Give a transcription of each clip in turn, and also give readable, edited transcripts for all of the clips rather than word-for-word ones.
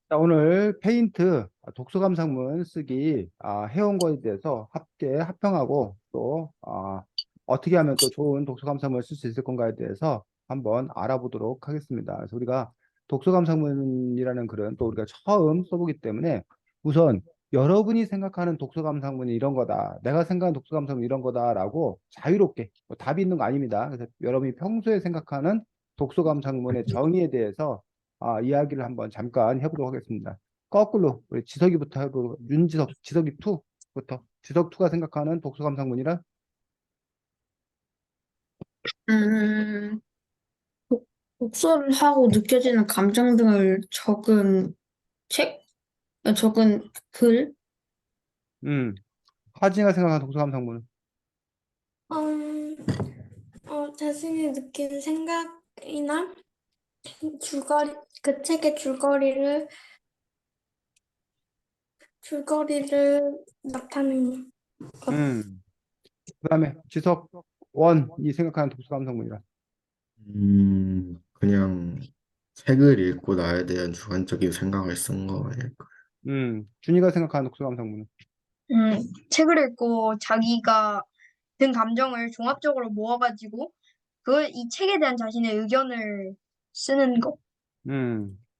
자, 오늘 페인트 독서 감상문 쓰기 해온 거에 대해서 함께 합평하고 또 어떻게 하면 또 좋은 독서 감상문을 쓸 수 있을 건가에 대해서 한번 알아보도록 하겠습니다. 그래서 우리가 독서 감상문이라는 글은 또 우리가 처음 써보기 때문에 우선 여러분이 생각하는 독서 감상문이 이런 거다. 내가 생각하는 독서 감상문이 이런 거다라고 자유롭게 뭐 답이 있는 거 아닙니다. 그래서 여러분이 평소에 생각하는 독서 감상문의 정의에 대해서 이야기를 한번 잠깐 해보도록 하겠습니다. 거꾸로 우리 지석이부터 해보고 윤지석, 지석이 2부터 지석 2가 생각하는 독서 감상문이란 음, 독- 독서를 하고 느껴지는 감정 등을 적은 책, 적은 글? 음, 하진이가 생각하는 독서 감상문은 음, 자신이 느낀 생각이나 줄거리, 그 책의 줄거리를 나타내는 것. 그다음에 지석 1이 생각하는 독서 감상문이란 그냥 책을 읽고 나에 대한 주관적인 생각을 쓴 거니까. 준이가 생각하는 독서 감상문은 책을 읽고 자기가 든 감정을 종합적으로 모아가지고 이 책에 대한 자신의 의견을 쓰는 거.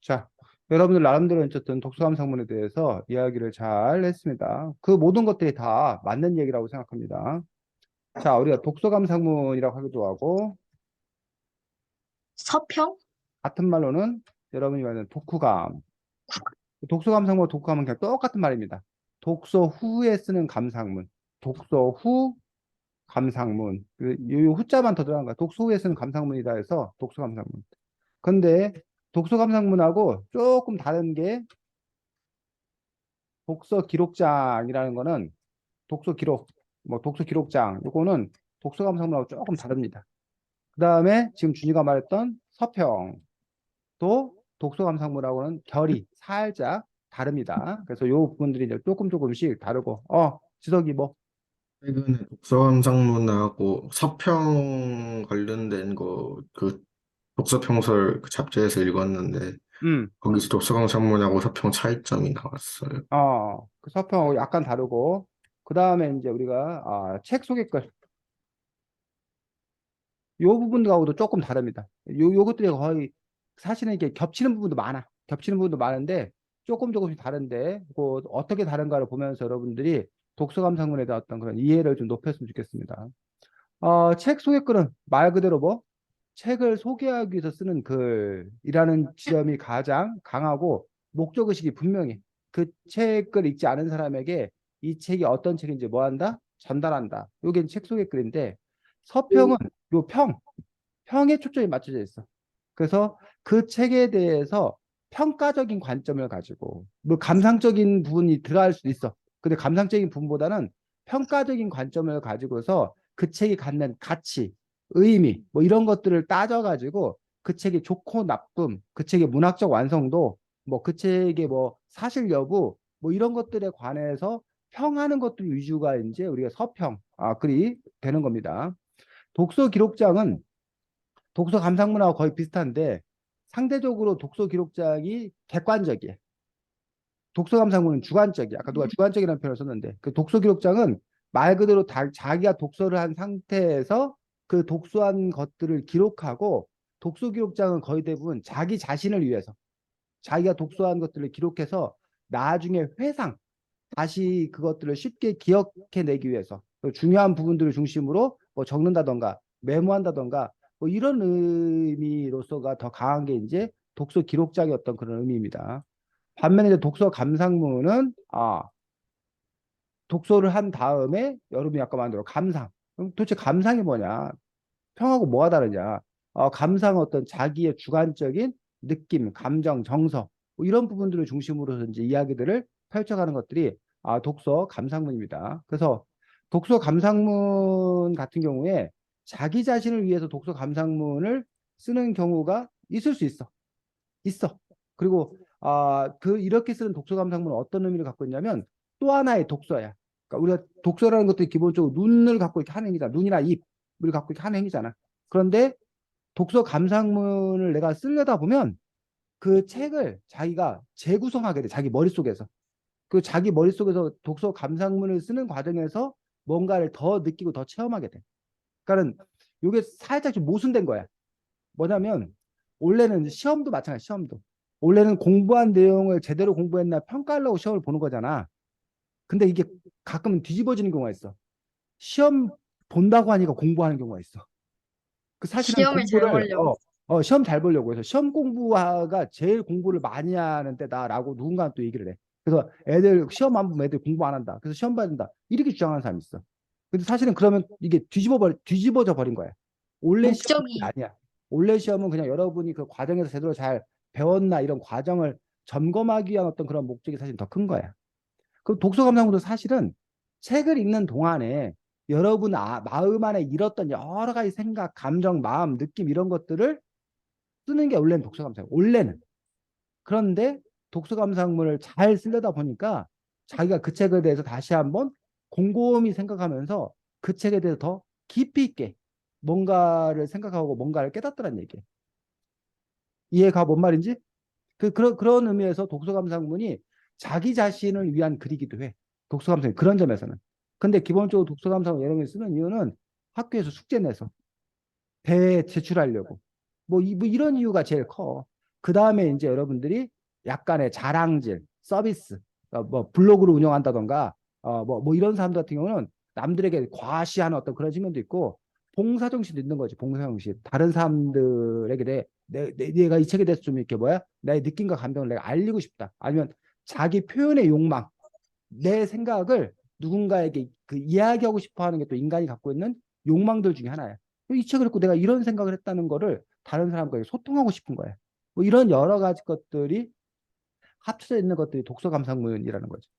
자, 여러분들 나름대로 어쨌든 독서 감상문에 대해서 이야기를 잘 했습니다. 그 모든 것들이 다 맞는 얘기라고 생각합니다. 자, 우리가 독서 감상문이라고 하기도 하고 서평? 같은 말로는 여러분이 말하는 독후감. 독서 감상문과 독후감은 그냥 똑같은 말입니다. 독서 후에 쓰는 감상문. 독서 후 감상문. 요 후자만 더 들어간 거야. 독서 후에 쓰는 감상문이다 해서 독서 감상문. 근데 독서 감상문하고 조금 다른 게 독서 기록장이라는 거는 독서 기록, 뭐 독서 기록장. 요거는 독서 감상문하고 조금 다릅니다. 그 다음에 지금 준이가 말했던 서평. 또 독서 감상문하고는 결이 살짝 다릅니다. 그래서 요 부분들이 이제 조금씩 다르고, 지석이 뭐, 최근에 독서감상문하고 서평 관련된 거, 그 독서평설 그 잡지에서 읽었는데, 음, 거기서 독서감상문하고 서평 차이점이 나왔어요. 그 서평하고 약간 다르고, 그 다음에 이제 우리가, 책 소개글. 요 부분하고도 조금 다릅니다. 요것들이 거의 사실은 이게 겹치는 부분도 많아. 겹치는 부분도 많은데, 조금씩 다른데, 그 어떻게 다른가를 보면서 여러분들이 독서 감상문에 대한 어떤 그런 이해를 좀 높였으면 좋겠습니다. 책 소개글은 말 그대로 뭐 책을 소개하기 위해서 쓰는 글이라는 지점이 가장 강하고 목적의식이 분명해. 그 책을 읽지 않은 사람에게 이 책이 어떤 책인지 뭐 한다? 전달한다. 요게 책 소개글인데 서평은 요 평에 초점이 맞춰져 있어. 그래서 그 책에 대해서 평가적인 관점을 가지고 뭐 감상적인 부분이 들어갈 수도 있어. 근데 감상적인 부분보다는 평가적인 관점을 가지고서 그 책이 갖는 가치, 의미 뭐 이런 것들을 따져가지고 그 책의 좋고 나쁨, 그 책의 문학적 완성도, 뭐 그 책의 뭐 사실 여부 뭐 이런 것들에 관해서 평하는 것들 위주가 이제 우리가 서평 글이 되는 겁니다. 독서 기록장은 독서 감상문하고 거의 비슷한데 상대적으로 독서 기록장이 객관적이에요. 독서 감상문은 주관적이야. 아까 누가 주관적이라는 표현을 썼는데 그 독서 기록장은 말 그대로 자기가 독서를 한 상태에서 그 독서한 것들을 기록하고 독서 기록장은 거의 대부분 자기 자신을 위해서 자기가 독서한 것들을 기록해서 나중에 다시 그것들을 쉽게 기억해내기 위해서 중요한 부분들을 중심으로 뭐 적는다던가 메모한다던가 뭐 이런 의미로서가 더 강한 게 이제 독서 기록장의 어떤 그런 의미입니다. 반면에 이제 독서 감상문은 독서를 한 다음에 여러분이 아까 말한 대로 감상. 그럼 도대체 감상이 뭐냐? 평하고 뭐가 다르냐? 감상은 어떤 자기의 주관적인 느낌, 감정, 정서 뭐 이런 부분들을 중심으로 이제 이야기들을 펼쳐가는 것들이 독서 감상문입니다. 그래서 독서 감상문 같은 경우에 자기 자신을 위해서 독서 감상문을 쓰는 경우가 있을 수 있어. 있어. 그리고 이렇게 쓰는 독서 감상문은 어떤 의미를 갖고 있냐면 또 하나의 독서야. 그러니까 우리가 독서라는 것도 기본적으로 눈을 갖고 이렇게 하는 행위잖아. 눈이나 입을 갖고 이렇게 하는 행위잖아. 그런데 독서 감상문을 내가 쓰려다 보면 그 책을 자기가 재구성하게 돼. 자기 머릿속에서. 그 자기 머릿속에서 독서 감상문을 쓰는 과정에서 뭔가를 더 느끼고 더 체험하게 돼. 그러니까는 이게 살짝 좀 모순된 거야. 뭐냐면 원래는 시험도 마찬가지. 시험도 원래는 공부한 내용을 제대로 공부했나 평가하려고 시험을 보는 거잖아. 근데 이게 가끔은 뒤집어지는 경우가 있어. 시험 본다고 하니까 공부하는 경우가 있어. 그 사실은 시험을 잘 공부를 보려고. 시험 잘 보려고 해서 시험 공부가 제일 공부를 많이 하는 때다라고 누군가 또 얘기를 해. 그래서 애들 시험 안 보면 애들 공부 안 한다. 그래서 시험 봐야 된다. 이렇게 주장하는 사람이 있어. 근데 사실은 그러면 이게 뒤집어져 버린 거야. 원래 시험은 그게 목적이 아니야. 원래 시험은 그냥 여러분이 그 과정에서 제대로 잘 배웠나 이런 과정을 점검하기 위한 어떤 그런 목적이 사실 더 큰 거야. 그럼 독서 감상문도 사실은 책을 읽는 동안에 여러분 마음 안에 일었던 여러 가지 생각, 감정, 마음, 느낌 이런 것들을 쓰는 게 원래는 독서 감상. 원래는. 그런데 독서 감상문을 잘 쓰려다 보니까 자기가 그 책에 대해서 다시 한번 곰곰이 생각하면서 그 책에 대해서 더 깊이 있게 뭔가를 생각하고 뭔가를 깨닫더란 얘기예요. 이해가 뭔 말인지? 그런 의미에서 독서 감상문이 자기 자신을 위한 글이기도 해. 독서 감상이 그런 점에서는. 근데 기본적으로 독서 감상을 여러 명 쓰는 이유는 학교에서 숙제 내서 대회 제출하려고. 뭐 이런 이유가 제일 커. 그 다음에 이제 여러분들이 약간의 자랑질, 서비스, 뭐 블로그를 운영한다던가, 뭐 이런 사람들 같은 경우는 남들에게 과시하는 어떤 그런 측면도 있고, 봉사정신도 있는 거지, 봉사정신. 다른 사람들에게 내가 이 책에 대해서 좀 이렇게 나의 느낌과 감정을 내가 알리고 싶다. 아니면 자기 표현의 욕망, 내 생각을 누군가에게 그 이야기하고 싶어 하는 게 또 인간이 갖고 있는 욕망들 중에 하나야. 이 책을 읽고 내가 이런 생각을 했다는 거를 다른 사람과 소통하고 싶은 거야. 뭐 이런 여러 가지 것들이 합쳐져 있는 것들이 독서 감상문이라는 거죠.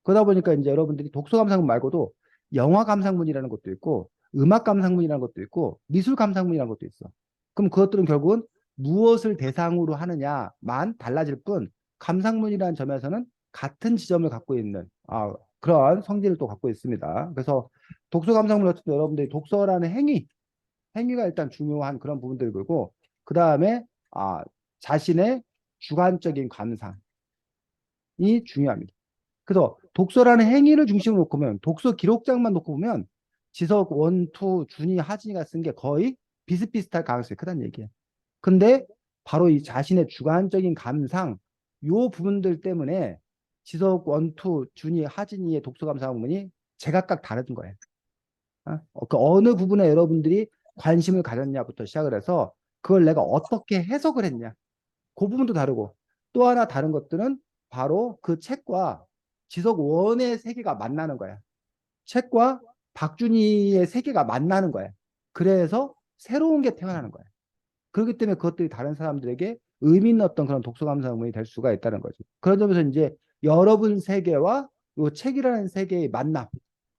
그러다 보니까 이제 여러분들이 독서 감상문 말고도 영화 감상문이라는 것도 있고 음악 감상문이라는 것도 있고 미술 감상문이라는 것도 있어. 그럼 그것들은 결국은 무엇을 대상으로 하느냐만 달라질 뿐 감상문이라는 점에서는 같은 지점을 갖고 있는 그런 성질을 또 갖고 있습니다. 그래서 독서 감상문 같은 때 여러분들이 독서라는 행위가 일단 중요한 그런 부분들이고 그 다음에 자신의 주관적인 감상이 중요합니다. 그래서 독서라는 행위를 중심으로 놓고 보면 독서 기록장만 놓고 보면 지석, 원투, 준이, 하진이가 쓴 게 거의 비슷비슷할 가능성이 크다는 얘기예요. 근데 바로 이 자신의 주관적인 감상 요 부분들 때문에 지석, 원투, 준이, 하진이의 독서 감상 부분이 제각각 다른 거예요. 그 어느 부분에 여러분들이 관심을 가졌냐부터 시작을 해서 그걸 내가 어떻게 해석을 했냐 그 부분도 다르고 또 하나 다른 것들은 바로 그 책과 지석원의 세계가 만나는 거야. 책과 박준희의 세계가 만나는 거야. 그래서 새로운 게 태어나는 거야. 그렇기 때문에 그것들이 다른 사람들에게 의미 있는 어떤 그런 독서 감상문이 될 수가 있다는 거죠. 그런 점에서 이제 여러분 세계와 이 책이라는 세계의 만남,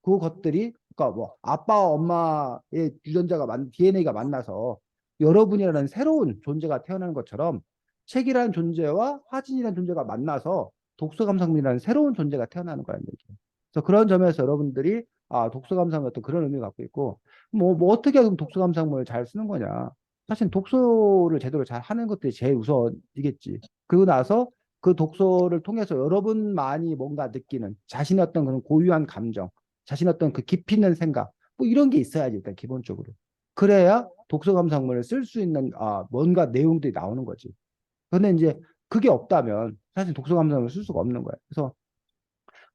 그것들이 그러니까 뭐 아빠와 엄마의 유전자가 DNA가 만나서 여러분이라는 새로운 존재가 태어나는 것처럼 책이라는 존재와 화진이라는 존재가 만나서 독서 감상문이라는 새로운 존재가 태어나는 거라는 얘기예요. 그래서 그런 점에서 여러분들이 독서 감상문 어떤 그런 의미를 갖고 있고 뭐 어떻게 하면 독서 감상문을 잘 쓰는 거냐. 사실 독서를 제대로 잘 하는 것들이 제일 우선이겠지. 그리고 나서 그 독서를 통해서 여러분만이 뭔가 느끼는 자신의 어떤 그런 고유한 감정, 자신의 어떤 그 깊이 있는 생각, 뭐 이런 게 있어야지 일단 기본적으로. 그래야 독서 감상문을 쓸 수 있는 뭔가 내용들이 나오는 거지. 근데 이제 그게 없다면 사실 독서 감상문을 쓸 수가 없는 거야. 그래서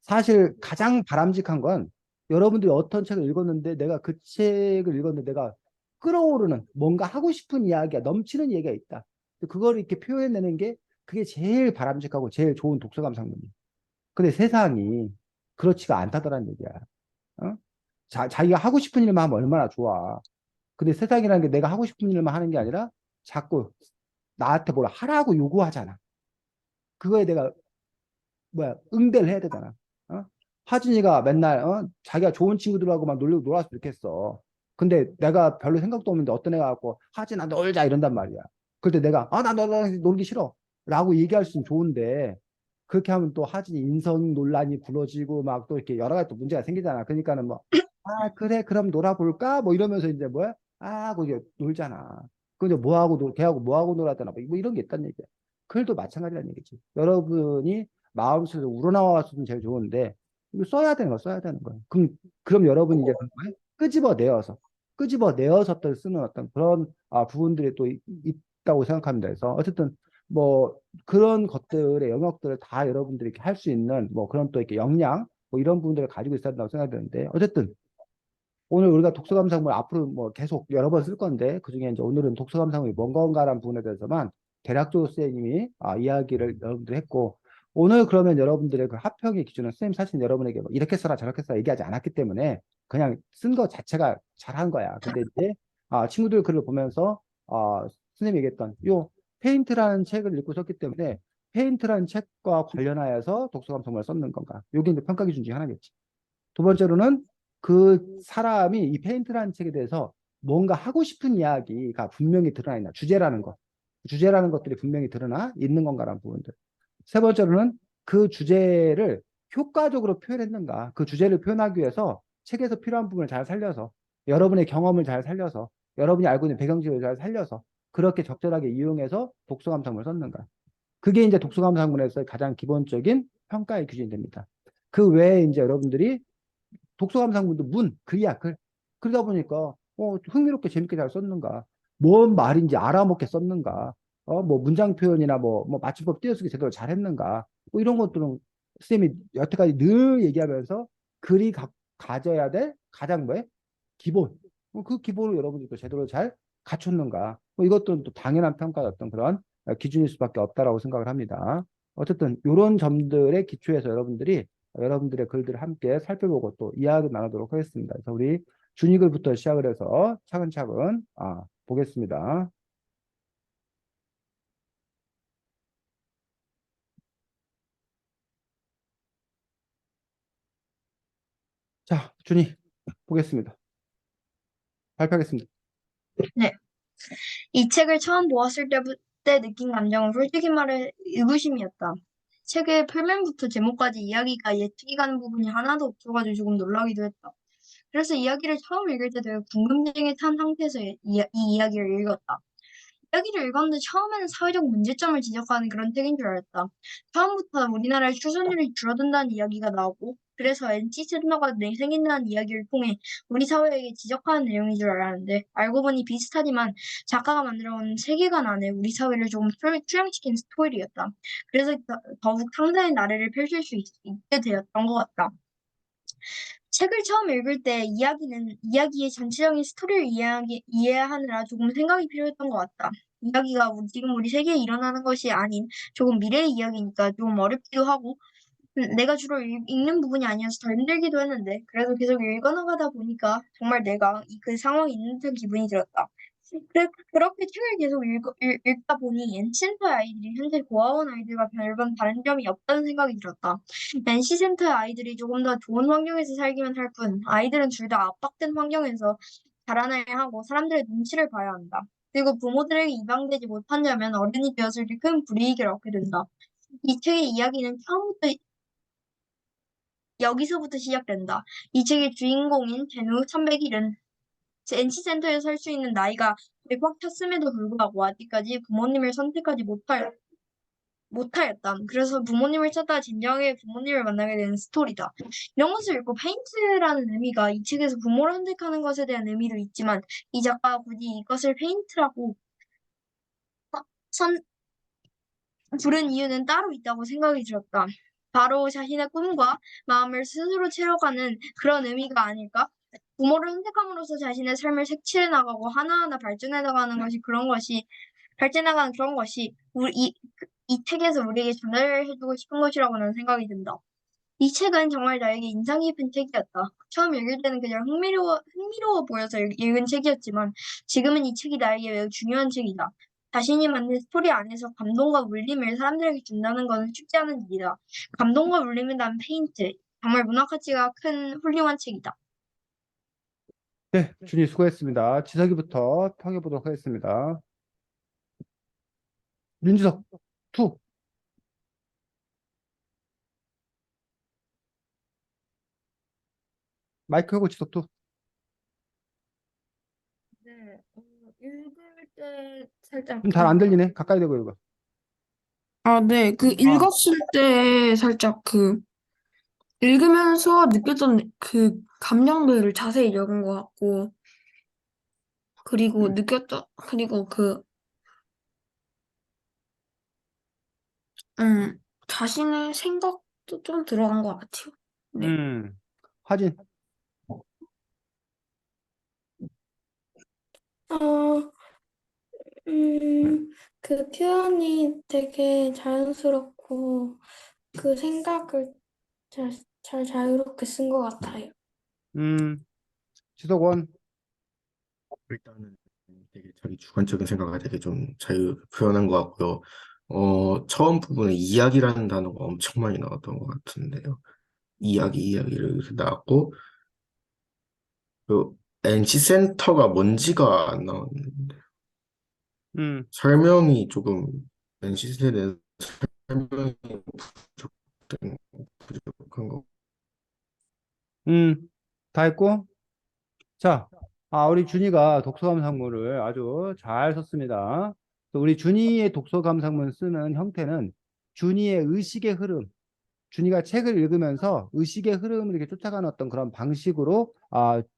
사실 가장 바람직한 건 여러분들이 어떤 책을 읽었는데 내가 그 책을 읽었는데 내가 끌어오르는 뭔가 하고 싶은 이야기가 넘치는 얘기가 있다. 그걸 이렇게 표현해내는 게 그게 제일 바람직하고 제일 좋은 독서 감상문이에요. 근데 세상이 그렇지가 않다더란 얘기야. 어? 자기가 하고 싶은 일만 하면 얼마나 좋아. 근데 세상이라는 게 내가 하고 싶은 일만 하는 게 아니라 자꾸 나한테 뭘 하라고 요구하잖아. 그거에 내가 응대를 해야 되잖아. 하진이가 맨날 자기가 좋은 친구들하고 막 놀고 놀았으면 좋겠어. 근데 내가 별로 생각도 없는데 어떤 애가 갖고 하진아 놀자 이런단 말이야. 그럴 때 내가 나 너랑 놀기 싫어 라고 얘기할 수는 좋은데 그렇게 하면 또 하진이 인성 논란이 불어지고 막 또 이렇게 여러 가지 또 문제가 생기잖아. 그러니까는 그래 그럼 놀아볼까 뭐 이러면서 이제 그게 놀잖아. 근데 걔하고 뭐하고 놀았다나 뭐 이런 게 있단 얘기야. 글도 마찬가지라는 얘기지. 여러분이 마음속에서 우러나와서는 제일 좋은데 이거 써야 되는 거 써야 되는 거예요. 그럼 여러분이 이제 끄집어내어서 또 쓰는 어떤 그런 부분들이 또 있다고 생각합니다. 그래서 어쨌든 뭐 그런 것들의 영역들을 다 여러분들이 할 수 있는 뭐 그런 또 이렇게 역량 뭐 이런 부분들을 가지고 있어야 된다고 생각되는데 어쨌든 오늘 우리가 독서감상문 앞으로 뭐 계속 여러 번 쓸 건데 그중에 이제 오늘은 독서감상문이 뭔 건가라는 부분에 대해서만 대략적으로 선생님이 이야기를 여러분들 했고 오늘 그러면 여러분들의 그 합평의 기준은 선생님 사실 여러분에게 뭐 이렇게 써라 저렇게 써라 얘기하지 않았기 때문에 그냥 쓴 거 자체가 잘한 거야. 근데 이제 친구들 글을 보면서 선생님이 얘기했던 요 페인트라는 책을 읽고 썼기 때문에 페인트라는 책과 관련하여서 독서감상문을 썼는 건가? 요게 이제 평가 기준 중에 하나겠지. 두 번째로는 그 사람이 이 페인트라는 책에 대해서 뭔가 하고 싶은 이야기가 분명히 드러나 있나. 주제라는 것들이 분명히 드러나 있는 건가라는 부분들. 세 번째로는 그 주제를 효과적으로 표현했는가. 그 주제를 표현하기 위해서 책에서 필요한 부분을 잘 살려서 여러분의 경험을 잘 살려서 여러분이 알고 있는 배경지를 잘 살려서 그렇게 적절하게 이용해서 독서감상문을 썼는가. 그게 이제 독서감상문에서 가장 기본적인 평가의 기준이 됩니다. 그 외에 이제 여러분들이 독서감상문도 글이야, 글. 그러다 보니까, 흥미롭게 재밌게 잘 썼는가. 뭔 말인지 알아먹게 썼는가. 뭐 문장 표현이나 뭐 맞춤법 띄어쓰기 제대로 잘 했는가. 뭐 이런 것들은 쌤이 여태까지 늘 얘기하면서 글이 가져야 될 가장 뭐에? 기본. 그 기본을 여러분들도 제대로 잘 갖췄는가. 뭐 이것들은 또 당연한 평가였던 그런 기준일 수밖에 없다라고 생각을 합니다. 어쨌든 이런 점들의 기초에서 여러분들의 글들을 함께 살펴보고 또 이야기 나누도록 하겠습니다. 그래서 우리 준이 글부터 시작을 해서 차근차근 보겠습니다. 자, 준이 보겠습니다. 발표하겠습니다. 네. 이 책을 처음 보았을 때 느낀 감정은 솔직히 말해 의구심이었다. 책의 표면부터 제목까지 이야기가 예측이 가는 부분이 하나도 없어가지고 조금 놀라기도 했다. 그래서 이야기를 처음 읽을 때 되게 궁금증에 탄 상태에서 이 이야기를 읽었다. 이야기를 읽었는데 처음에는 사회적 문제점을 지적하는 그런 책인 줄 알았다. 처음부터 우리나라의 출산율이 줄어든다는 이야기가 나오고 그래서 NC 센터가 생긴다는 이야기를 통해 우리 사회에게 지적하는 내용인 줄 알았는데 알고 보니 비슷하지만 작가가 만들어온 세계관 안에 우리 사회를 조금 투영시킨 스토리였다. 그래서 더욱 상상의 나래를 펼칠 수 있게 되었던 것 같다. 책을 처음 읽을 때 이야기의 전체적인 스토리를 이해하느라 조금 생각이 필요했던 것 같다. 이야기가 지금 우리 세계에 일어나는 것이 아닌 조금 미래의 이야기니까 좀 어렵기도 하고 내가 주로 읽는 부분이 아니어서 더 힘들기도 했는데 그래도 계속 읽어나가다 보니까 정말 내가 그 상황에 있는 듯한 기분이 들었다. 그렇게 책을 계속 읽다 보니 NC센터의 아이들이 현재 고아원 아이들과 별반 다른 점이 없다는 생각이 들었다. NC센터의 아이들이 조금 더 좋은 환경에서 살기만 할 뿐, 아이들은 둘 다 압박된 환경에서 자라나야 하고 사람들의 눈치를 봐야 한다. 그리고 부모들에게 입양되지 못한다면 어른이 되었을 때 큰 불이익을 얻게 된다. 이 책의 이야기는 처음부터 여기서부터 시작된다. 이 책의 주인공인 제누 301은 NC센터에 살 수 있는 나이가 거의 꽉 찼음에도 불구하고 아직까지 부모님을 선택하지 못하였다. 그래서 부모님을 찾다 진정하게 부모님을 만나게 되는 스토리다. 이런 것을 읽고 페인트라는 의미가 이 책에서 부모를 선택하는 것에 대한 의미도 있지만 이 작가가 굳이 이것을 페인트라고 선, 부른 이유는 따로 있다고 생각이 들었다. 바로 자신의 꿈과 마음을 스스로 채워가는 그런 의미가 아닐까? 부모를 선택함으로써 자신의 삶을 색칠해 나가고 하나하나 발전해나가는 그런 것이 이 책에서 우리에게 전달해주고 싶은 것이라고 는 생각이 든다. 이 책은 정말 나에게 인상 깊은 책이었다. 처음 읽을 때는 그냥 흥미로워 보여서 읽은 책이었지만 지금은 이 책이 나에게 매우 중요한 책이다. 자신이 만든 스토리 안에서 감동과 울림을 사람들에게 준다는 것은 쉽지 않은 일이다. 감동과 울림을 담은 페인트. 정말 문학 가치가 큰 훌륭한 책이다. 네, 준이 수고했습니다. 지석이부터 평해보도록 하겠습니다. 윤지석, 투. 마이크 끄고 지석 투. 네, 읽을 때 살짝 좀 잘 안 들리네. 가까이 대고 읽어. 아, 네. 그 읽었을 때 살짝 읽으면서 느꼈던 그 감정들을 자세히 적은 것 같고, 그리고 자신의 생각도 좀 들어간 것 같아요. 네. 하진. 어, 그 표현이 되게 자연스럽고 그 생각을 잘 자유롭게 쓴 것 같아요. 지석원. 일단은 되게 자기 주관적인 생각을 되게 좀 잘 표현한 것 같고요. 처음 부분에 이야기라는 단어가 엄청 많이 나왔던 것 같은데요. 이야기를 이렇게 나왔고, 그 NC 센터가 뭔지가 안 나왔는데, 음, 설명이 조금, NC 센터에 대한 설명이 부족된, 부족한 거. 다 했고. 자, 우리 준이가 독서감상문을 아주 잘 썼습니다. 또 우리 준이의 독서감상문 쓰는 형태는 준이의 의식의 흐름, 준이가 책을 읽으면서 의식의 흐름을 이렇게 쫓아가는 어떤 그런 방식으로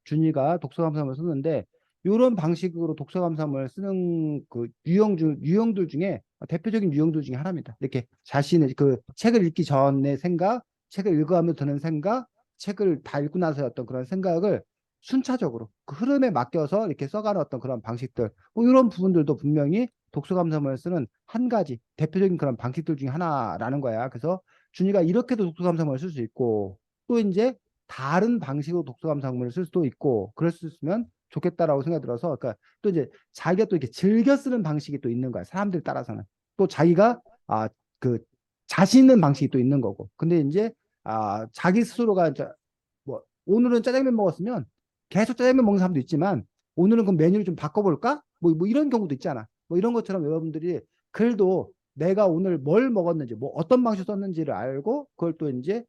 준이가 독서감상을 쓰는데 이런 방식으로 독서감상을 쓰는 그 유형들 중에 대표적인 유형들 중에 하나입니다. 이렇게 자신의 그 책을 읽기 전의 생각, 책을 읽어가면서 드는 생각, 책을 다 읽고 나서의 어떤 그런 생각을 순차적으로 그 흐름에 맡겨서 이렇게 써가는 어떤 그런 방식들, 뭐 이런 부분들도 분명히 독서감상을 쓰는 한 가지 대표적인 그런 방식들 중에 하나라는 거야. 그래서 준이가 이렇게도 독서감상문을 쓸 수 있고 또 이제 다른 방식으로 독서감상문을 쓸 수도 있고 그럴 수 있으면 좋겠다라고 생각이 들어서 그러니까 또 이제 자기가 또 이렇게 즐겨 쓰는 방식이 또 있는 거야. 사람들 따라서는 또 자기가 그 자신 있는 방식이 또 있는 거고. 근데 이제 자기 스스로가 이제 뭐 오늘은 짜장면 먹었으면 계속 짜장면 먹는 사람도 있지만 오늘은 그 메뉴를 좀 바꿔볼까? 뭐 이런 경우도 있잖아. 뭐 이런 것처럼 여러분들이 글도 내가 오늘 뭘 먹었는지, 뭐 어떤 방식 썼는지를 알고 그걸 또 이제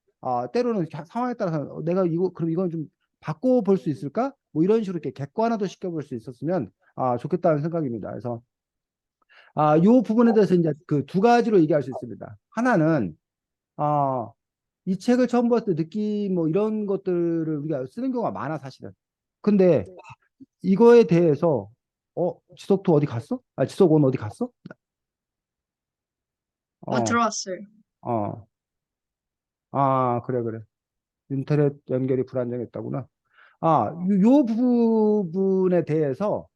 때로는 상황에 따라서 내가 이거 그럼 이건 좀 바꿔볼 수 있을까? 뭐 이런 식으로 이렇게 객관화도 시켜볼 수 있었으면 좋겠다는 생각입니다. 그래서 요 부분에 대해서 이제 그 두 가지로 얘기할 수 있습니다. 하나는 이 책을 처음 봤을 때 느낌 뭐 이런 것들을 우리가 쓰는 경우가 많아 사실은. 근데 이거에 대해서 지석도 어디 갔어? 지석원 어디 갔어? 어, 들어왔어요. 어. 그래, 그래. 인터넷 연결이 불안정했다구나. 요 부분에 대해서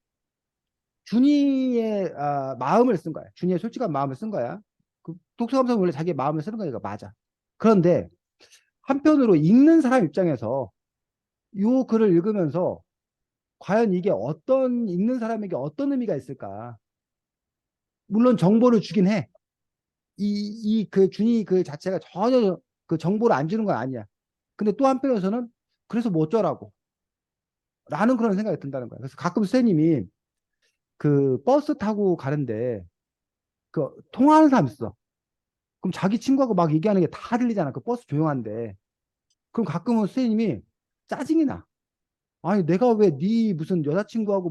준이의 마음을 쓴 거야. 준이의 솔직한 마음을 쓴 거야. 그 독서감상 원래 자기의 마음을 쓰는 거니까 맞아. 그런데 한편으로 읽는 사람 입장에서 요 글을 읽으면서 과연 이게 읽는 사람에게 어떤 의미가 있을까? 물론 정보를 주긴 해. 그 준이 그 자체가 전혀 그 정보를 안 주는 건 아니야. 근데 또 한편에서는 그래서 뭐 어쩌라고 라는 그런 생각이 든다는 거야. 그래서 가끔 선생님이 그 버스 타고 가는데 그 통화하는 사람 있어. 그럼 자기 친구하고 막 얘기하는 게 다 들리잖아. 그 버스 조용한데. 그럼 가끔은 선생님이 짜증이 나. 아니 내가 왜 네 무슨 여자친구하고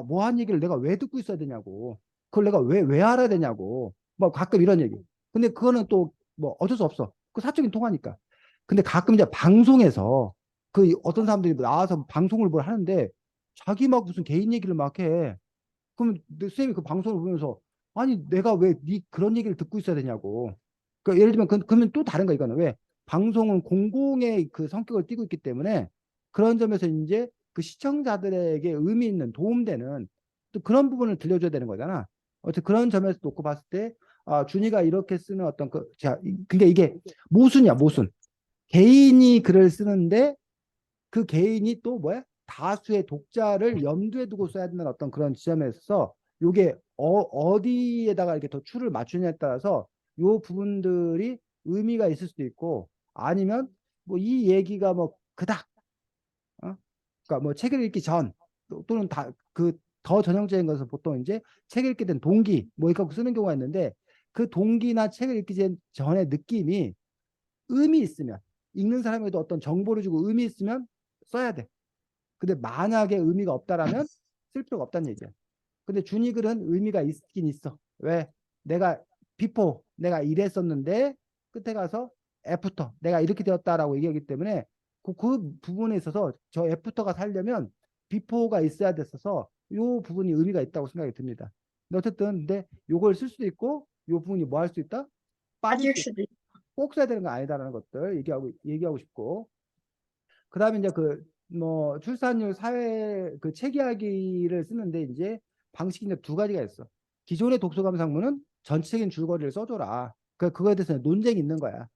뭐 한 얘기를 내가 왜 듣고 있어야 되냐고. 그걸 내가 왜 알아야 되냐고. 뭐 가끔 이런 얘기. 근데 그거는 또 뭐 어쩔 수 없어. 그 사적인 통화니까. 근데 가끔 이제 방송에서 그 어떤 사람들이 나와서 방송을 뭘 하는데 자기 막 무슨 개인 얘기를 막 해. 그럼 쌤이 그 방송을 보면서 아니 내가 왜 네 그런 얘기를 듣고 있어야 되냐고. 그러니까 예를 들면 그러면 또 다른 거 이거는 왜 방송은 공공의 그 성격을 띠고 있기 때문에 그런 점에서 이제 그 시청자들에게 의미 있는 도움되는 또 그런 부분을 들려줘야 되는 거잖아. 어쨌든 그런 점에서 놓고 봤을 때 준이가 이렇게 쓰는 어떤 그러니까 이게 모순이야 모순. 개인이 글을 쓰는데 그 개인이 또 뭐야? 다수의 독자를 염두에 두고 써야 되는 어떤 그런 지점에서 요게 어디에다가 이렇게 더 추를 맞추냐에 따라서 요 부분들이 의미가 있을 수도 있고 아니면 뭐 이 얘기가 뭐 그닥 그러니까 뭐 책을 읽기 전 또는 다 그 더 전형적인 것은 보통 이제 책을 읽게 된 동기 뭐 이렇게 쓰는 경우가 있는데 그 동기나 책을 읽기 전의 느낌이 의미 있으면 읽는 사람에게도 어떤 정보를 주고 의미 있으면 써야 돼. 근데 만약에 의미가 없다라면 쓸 필요가 없다는 얘기야. 근데 준이 글은 의미가 있긴 있어. 왜? 내가 비포 내가 이랬었는데 끝에 가서 애프터 내가 이렇게 되었다라고 얘기하기 때문에 그 부분에 있어서 저 애프터가 살려면 비포가 있어야 됐어서 이 부분이 의미가 있다고 생각이 듭니다. 근데 어쨌든 근데 요걸 쓸 수도 있고 이 부분이 뭐 할 수 있다? 빠질 빠질 수 있다. 수도 있고. 꼭 써야 되는 거 아니다라는 것들 얘기하고 싶고 그다음에 이제 그 뭐 출산율 사회 그 책 이야기를 쓰는데 이제 방식이 이제 두 가지가 있어. 기존의 독서감상문은 전체적인 줄거리를 써줘라. 그거에 대해서 논쟁이 있는 거야.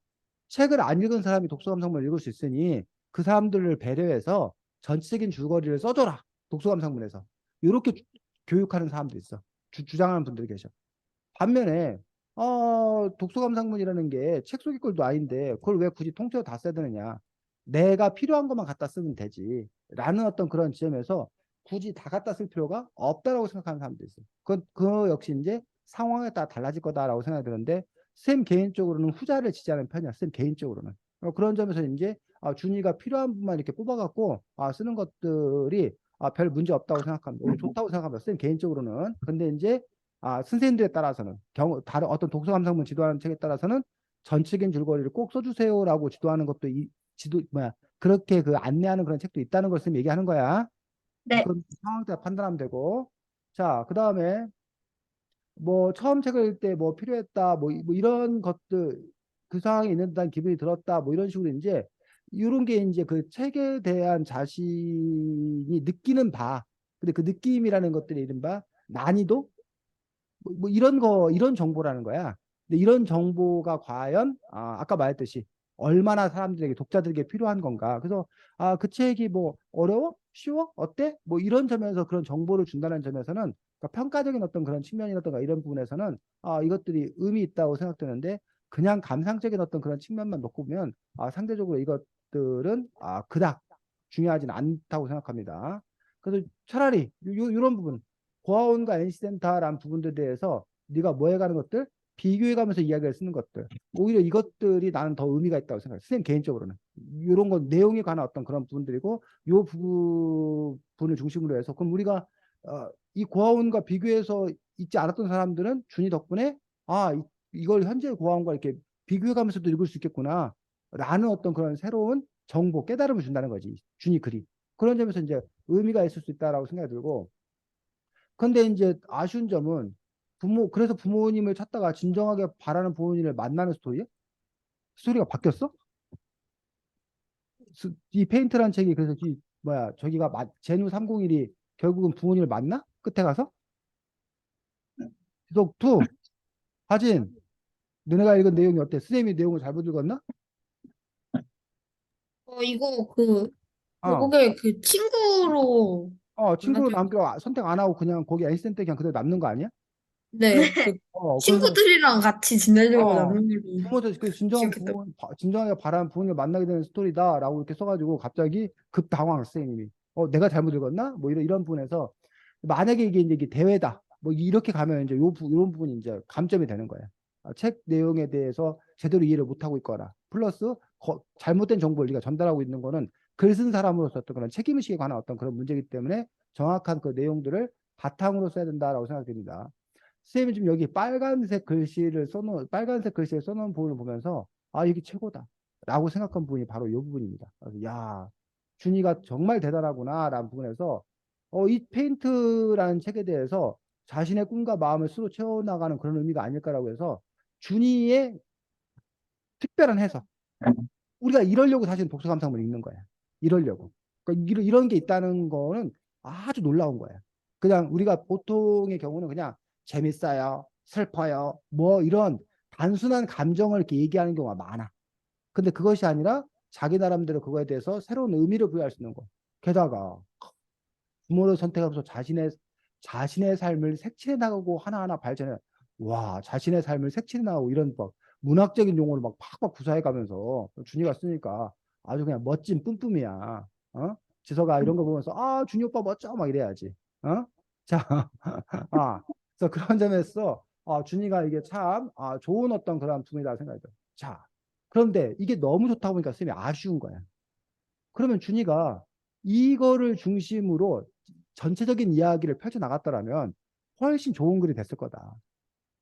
책을 안 읽은 사람이 독서감상문을 읽을 수 있으니 그 사람들을 배려해서 전체적인 줄거리를 써줘라. 독서감상문에서 이렇게 교육하는 사람도 있어. 주장하는 분들이 계셔. 반면에 독서감상문이라는 게 책 속의 글도 아닌데 그걸 왜 굳이 통째로 다 써야 되느냐. 내가 필요한 것만 갖다 쓰면 되지. 라는 어떤 그런 지점에서 굳이 다 갖다 쓸 필요가 없다라고 생각하는 사람도 있어요. 그 역시 이제 상황에 따라 달라질 거다라고 생각이 드는데 쌤 개인적으로는 후자를 지지하는 편이야. 쌤 개인적으로는. 그런 점에서 이제 준이가 필요한 부분만 이렇게 뽑아갖고 쓰는 것들이 별 문제 없다고 생각합니다. 오히려 좋다고 생각합니다. 쌤 개인적으로는. 근데 이제 선생님들에 따라서는 다른 어떤 독서 감상문 지도하는 책에 따라서는 전체적인 줄거리를 꼭 써주세요라고 지도하는 것도 그렇게 그 안내하는 그런 책도 있다는 걸 선생님 얘기하는 거야. 네. 그건 상황 따라 판단하면 되고. 자, 그 다음에 뭐 처음 책을 읽을 때 뭐 필요했다 뭐 이런 것들 그 상황에 있는 듯한 기분이 들었다 뭐 이런 식으로 이제 이런 게 이제 그 책에 대한 자신이 느끼는 바 근데 그 느낌이라는 것들이 이른바 난이도 뭐 이런 정보라는 거야. 근데 이런 정보가 과연 아까 말했듯이 얼마나 사람들에게 독자들에게 필요한 건가. 그래서 그 책이 뭐 어려워? 쉬워? 어때? 뭐 이런 점에서 그런 정보를 준다는 점에서는 그러니까 평가적인 어떤 그런 측면이라든가 이런 부분에서는 이것들이 의미 있다고 생각되는데 그냥 감상적인 어떤 그런 측면만 놓고 보면 상대적으로 이것들은 그닥 중요하지는 않다고 생각합니다. 그래서 차라리 이런 부분 고아원과 NC센터라는 부분들에 대해서 네가 뭐 해가는 것들 비교해가면서 이야기를 쓰는 것들 오히려 이것들이 나는 더 의미가 있다고 생각해요. 선생님 개인적으로는 이런 건 내용에 관한 어떤 그런 부분들이고 이 부분을 중심으로 해서 그럼 우리가 이 고아원과 비교해서 읽지 않았던 사람들은 준이 덕분에 이걸 현재 고아원과 이렇게 비교해가면서도 읽을 수 있겠구나 라는 어떤 그런 새로운 정보 깨달음을 준다는 거지 준이 글이 그런 점에서 이제 의미가 있을 수 있다라고 생각이 들고 근데 이제 아쉬운 점은 그래서 부모님을 찾다가 진정하게 바라는 부모님을 만나는 스토리야? 스토리가 바뀌었어? 이 페인트란 책이 그래서 저기가 제누 301이 결국은 부모님을 만나? 끝에 가서? 지속 2 하진 너네가 읽은 내용이 어때? 선생님이 내용을 잘못 읽었나? 이거 어, 결국에 그 친구로 친구로 만나죠. 남겨 선택 안 하고 그냥 거기 애니센터 그냥 그대로 남는 거 아니야? 네, 그래서 친구들이랑 같이 지내려고 어, 남는 걸로 그 기억했던. 진정하게 바라는 부모님을 만나게 되는 스토리다라고 이렇게 써가지고 갑자기 급 당황 선생님이 내가 잘못 읽었나? 뭐 이런 부분에서 만약에 이게 대회다 뭐 이렇게 가면 이제 이런 부분이 이제 감점이 되는 거야. 책 내용에 대해서 제대로 이해를 못하고 있거나 플러스 잘못된 정보를 네가 전달하고 있는 거는 글 쓴 사람으로서 어떤 그런 책임의식에 관한 어떤 그런 문제이기 때문에 정확한 그 내용들을 바탕으로 써야 된다라고 생각됩니다. 선생님이 지금 여기 빨간색 글씨를 써놓은 부분을 보면서 이게 최고다 라고 생각한 부분이 바로 이 부분입니다. 그래서 야 준이가 정말 대단하구나 라는 부분에서 이 페인트라는 책에 대해서 자신의 꿈과 마음을 스스로 채워나가는 그런 의미가 아닐까라고 해서 준이의 특별한 해석 우리가 이러려고 사실 독서 감상문을 읽는 거야. 이러려고. 그러니까 이런 게 있다는 거는 아주 놀라운 거야. 그냥 우리가 보통의 경우는 그냥 재밌어요, 슬퍼요, 뭐 이런 단순한 감정을 이렇게 얘기하는 경우가 많아. 근데 그것이 아니라 자기 나름대로 그거에 대해서 새로운 의미를 부여할 수 있는 거. 게다가 부모를 선택하면서 자신의 삶을 색칠해 나가고 하나하나 발전해. 와, 자신의 삶을 색칠해 나가고 이런 막 문학적인 용어를 막 팍팍 구사해 가면서 준이가 쓰니까 아주 그냥 멋진 뿜뿜이야. 지서가 이런 거 보면서 준이 오빠 멋져 막 이래야지. 자, 그래서 그런 점에서 준이가 이게 참 좋은 어떤 그런 부분이다 생각이 들어. 자, 그런데 이게 너무 좋다 보니까 쌤이 아쉬운 거야. 그러면 준이가 이거를 중심으로 전체적인 이야기를 펼쳐 나갔더라면 훨씬 좋은 글이 됐을 거다.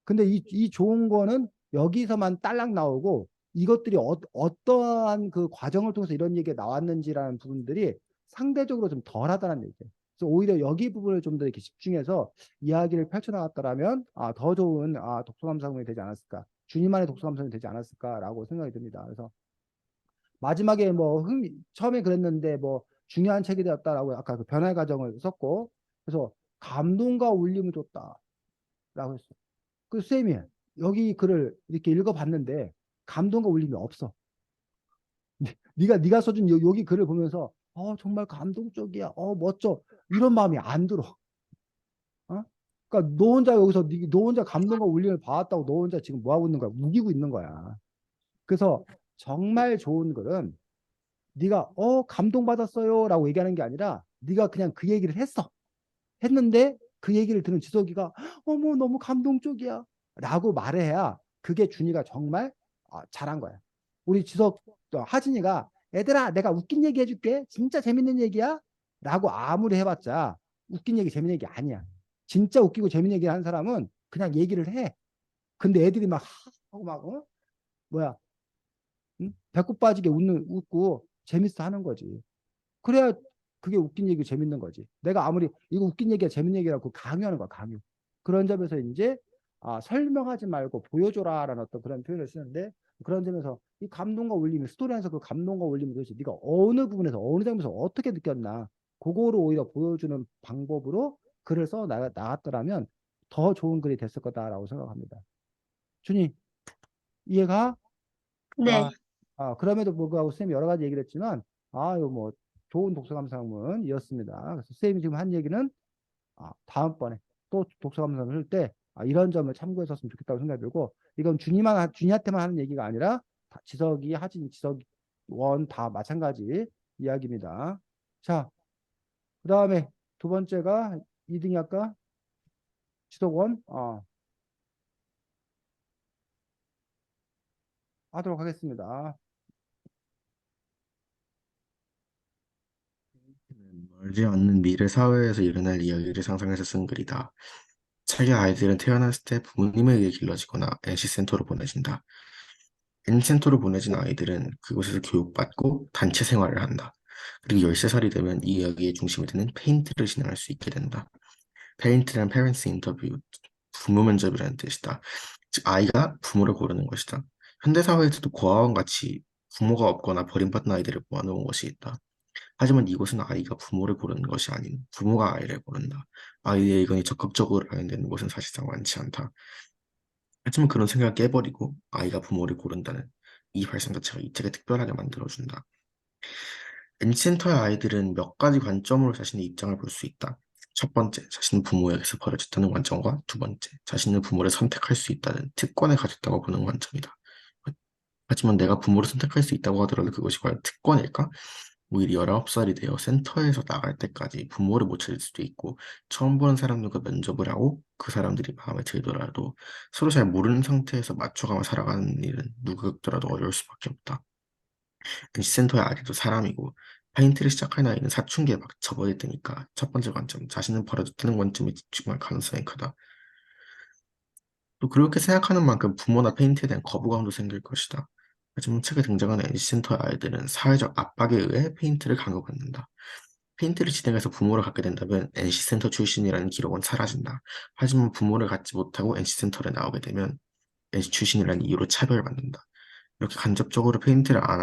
근데 이 좋은 거는 여기서만 딸랑 나오고 이것들이 어떠한 그 과정을 통해서 이런 얘기가 나왔는지라는 부분들이 상대적으로 좀 덜하다는 얘기예요. 그래서 오히려 여기 부분을 좀 더 이렇게 집중해서 이야기를 펼쳐나갔더라면 더 좋은 독서감상문이 되지 않았을까. 주님만의 독서감상이 되지 않았을까라고 생각이 듭니다. 그래서 마지막에 뭐 처음에 그랬는데 뭐 중요한 책이 되었다라고 아까 그 변화의 과정을 썼고 그래서 감동과 울림을 줬다라고 했어요. 그 쌤이 여기 글을 이렇게 읽어봤는데 감동과 울림이 없어. 네가 써준 여기 글을 보면서 정말 감동적이야. 멋져. 이런 마음이 안 들어. 어? 그러니까 너 혼자 여기서 너 혼자 감동과 울림을 받았다고 너 혼자 지금 뭐 하고 있는 거야? 우기고 있는 거야. 그래서 정말 좋은 글은 네가 감동받았어요라고 얘기하는 게 아니라 네가 그냥 그 얘기를 했는데 그 얘기를 들은 지석이가 어머 너무 감동적이야 라고 말해야 그게 준이가 정말 잘한 거야. 우리 지석 하진이가 얘들아 내가 웃긴 얘기 해줄게 진짜 재밌는 얘기야 라고 아무리 해봤자 웃긴 얘기 재밌는 얘기 아니야. 진짜 웃기고 재밌는 얘기 하는 사람은 그냥 얘기를 해. 근데 애들이 막 하고 막 뭐야 응? 배꼽 빠지게 웃고 재밌어 하는 거지. 그래야 그게 웃긴 얘기 재밌는 거지. 내가 아무리 이거 웃긴 얘기야 재밌는 얘기라고 강요하는 거야, 강요. 그런 점에서 이제 설명하지 말고 보여줘라라는 어떤 그런 표현을 쓰는데 그런 점에서 이 감동과 울림이 스토리 안에서 그 감동과 울림을 도대체 네가 어느 부분에서 어느 장면에서 어떻게 느꼈나 그거를 오히려 보여주는 방법으로 글을 써 나갔더라면 더 좋은 글이 됐을 거다라고 생각합니다. 준이 이해가? 네. 그럼에도 불구하고 선생님이 여러 가지 얘기를 했지만, 이거 뭐, 좋은 독서감상문이었습니다. 그래서 선생님이 지금 한 얘기는, 다음번에 또 독서감상을 할 때, 이런 점을 참고했었으면 좋겠다고 생각이 들고, 이건 준이한테만 하는 얘기가 아니라, 지석이, 하진이, 지석, 원 다 마찬가지 이야기입니다. 자, 그 다음에 두 번째가 2등이 아까 지석 원, 하도록 하겠습니다. 멀지 않는 미래 사회에서 일어날 이야기를 상상해서 쓴 글이다. 자기 아이들은 태어났을 때 부모님에 의해 길러지거나 NC센터로 보내진다. NC센터로 보내진 아이들은 그곳에서 교육받고 단체 생활을 한다. 그리고 13살이 되면 이 이야기의 중심이 되는 페인트를 진행할 수 있게 된다. 페인트란 Parents Interview, 부모 면접이라는 뜻이다. 즉, 아이가 부모를 고르는 것이다. 현대사회에서도 고아원 같이 부모가 없거나 버림받은 아이들을 모아놓은 것이 있다. 하지만 이곳은 아이가 부모를 고르는 것이 아닌 부모가 아이를 고른다. 아이의 의견이 적극적으로 반영되는 곳은 사실상 많지 않다. 하지만 그런 생각을 깨버리고 아이가 부모를 고른다는 이 발상 자체가 이 책을 특별하게 만들어준다. N센터의 아이들은 몇 가지 관점으로 자신의 입장을 볼 수 있다. 첫 번째, 자신은 부모에게서 버려졌다는 관점과 두 번째, 자신은 부모를 선택할 수 있다는 특권을 가졌다고 보는 관점이다. 하지만 내가 부모를 선택할 수 있다고 하더라도 그것이 과연 특권일까? 오히려 19살이 되어 센터에서 나갈 때까지 부모를 못 찾을 수도 있고 처음 보는 사람들과 면접을 하고 그 사람들이 마음에 들더라도 서로 잘 모르는 상태에서 맞춰가며 살아가는 일은 누구더라도 어려울 수밖에 없다. 센터의 아이도 사람이고 페인트를 시작할 나이는 사춘기에 막 접어들 때니까 첫 번째 관점, 자신은 버려졌다는 관점에 집중할 가능성이 크다. 또 그렇게 생각하는 만큼 부모나 페인트에 대한 거부감도 생길 것이다. 하지만 책에 등장하는 NC센터의 아이들은 사회적 압박에 의해 페인트를 강요받는다. 페인트를 진행해서 부모를 갖게 된다면 NC센터 출신이라는 기록은 사라진다. 하지만 부모를 갖지 못하고 NC센터에 나오게 되면 NC 출신이라는 이유로 차별받는다. 이렇게 간접적으로 페인트를 안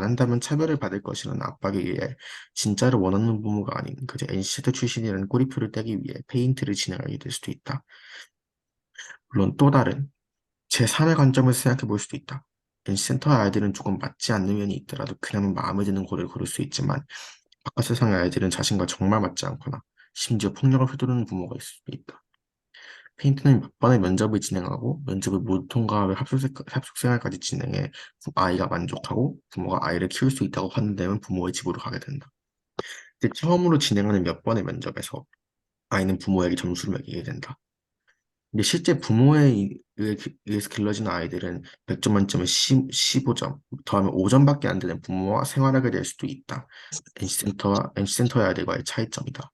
한다면 차별을 받을 것이라는 압박에 의해 진짜로 원하는 부모가 아닌 그저 NC센터 출신이라는 꼬리표를 떼기 위해 페인트를 진행하게 될 수도 있다. 물론 또 다른 제3의 관점에서 생각해 볼 수도 있다. NC센터의 아이들은 조금 맞지 않는 면이 있더라도 그냥 마음에 드는 고를 고를 수 있지만 바깥 세상의 아이들은 자신과 정말 맞지 않거나 심지어 폭력을 휘두르는 부모가 있을 수도 있다. 페인트는 몇 번의 면접을 진행하고 면접을 모두 통과하며 합숙생활까지 진행해 아이가 만족하고 부모가 아이를 키울 수 있다고 판단되면 부모의 집으로 가게 된다. 근데 처음으로 진행하는 몇 번의 면접에서 아이는 부모에게 점수를 매기게 된다. 근데 실제 의해서 길러진 아이들은 100점 만점에 15점, 더하면 5점밖에 안 되는 부모와 생활하게 될 수도 있다. NC센터와 NC센터의 아이들과의 차이점이다.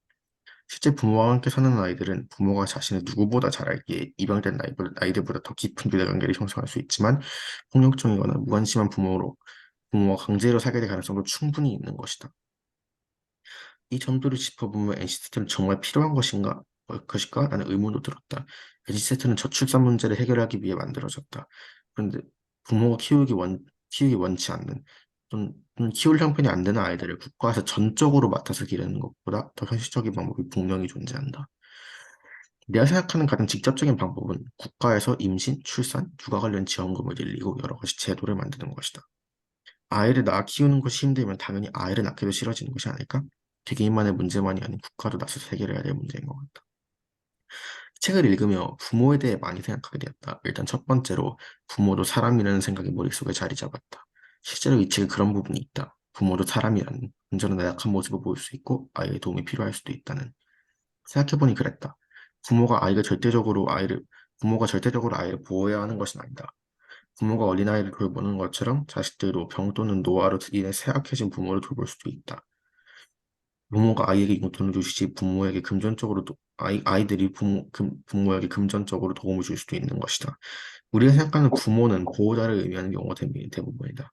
실제 부모와 함께 사는 아이들은 부모가 자신을 누구보다 잘 알기에 입양된 아이들보다 더 깊은 유대관계를 형성할 수 있지만 폭력적이거나 무관심한 부모와 강제로 살게 될 가능성도 충분히 있는 것이다. 이 점들을 짚어보면 NCT는 정말 필요한 것일까? 라는 의문도 들었다. NCT는 저출산 문제를 해결하기 위해 만들어졌다. 그런데 부모가 키우기 원치 않는 또는 키울 형편이 안 되는 아이들을 국가에서 전적으로 맡아서 기르는 것보다 더 현실적인 방법이 분명히 존재한다. 내가 생각하는 가장 직접적인 방법은 국가에서 임신, 출산, 육아 관련 지원금을 늘리고 여러 가지 제도를 만드는 것이다. 아이를 낳아 키우는 것이 힘들면 당연히 아이를 낳기도 싫어지는 것이 아닐까? 개개인만의 문제만이 아닌 국가도 나서서 해결해야 될 문제인 것 같다. 책을 읽으며 부모에 대해 많이 생각하게 되었다. 일단 첫 번째로 부모도 사람이라는 생각이 머릿속에 자리 잡았다. 실제로 이 책에 그런 부분이 있다. 부모도 사람이라는, 언제나 나약한 모습을 보일 수 있고 아이의 도움이 필요할 수도 있다는. 생각해보니 그랬다. 부모가 절대적으로 아이를 보호해야 하는 것은 아니다. 부모가 어린아이를 돌보는 것처럼 자식들도 병 또는 노화로 인해 쇠약해진 부모를 돌볼 수도 있다. 부모가 아이에게 용돈을 주시지 부모에게 아이들이 부모에게 금전적으로 도움을 줄 수도 있는 것이다. 우리가 생각하는 부모는 보호자를 의미하는 경우가 대부분이다.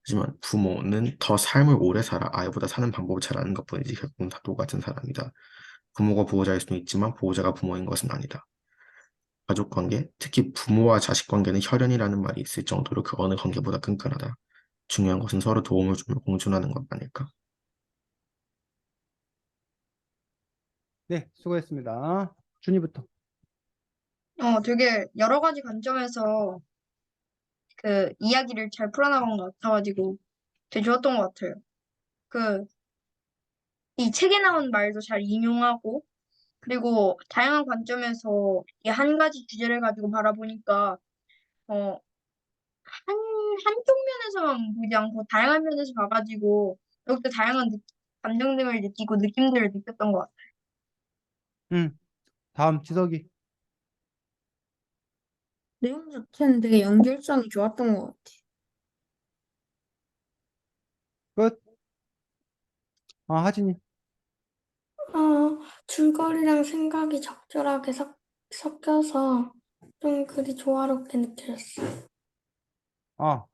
하지만 부모는 더 삶을 오래 살아 아이보다 사는 방법을 잘 아는 것뿐이지 결국은 다 똑같은 사람이다. 부모가 보호자일 수는 있지만 보호자가 부모인 것은 아니다. 가족 관계, 특히 부모와 자식 관계는 혈연이라는 말이 있을 정도로 그 어느 관계보다 끈끈하다. 중요한 것은 서로 도움을 주며 공존하는 것 아닐까? 네, 수고했습니다. 준이부터. 되게 여러 가지 관점에서 그 이야기를 잘 풀어나간 것 같아가지고 되게 좋았던 것 같아요. 그, 이 책에 나온 말도 잘 인용하고, 그리고 다양한 관점에서 이 한 가지 주제를 가지고 바라보니까, 어, 한쪽 면에서만 보지 않고 다양한 면에서 봐가지고, 더욱더 다양한 감정들을 느끼고 느낌들을 느꼈던 것 같아요. 다음 지석이. 내용 자체는 되게 연결성이 좋았던 것 같아. 끝. 하진이. 줄거리랑 생각이 적절하게 섞여서 좀 글이 조화롭게 느껴졌어. 아,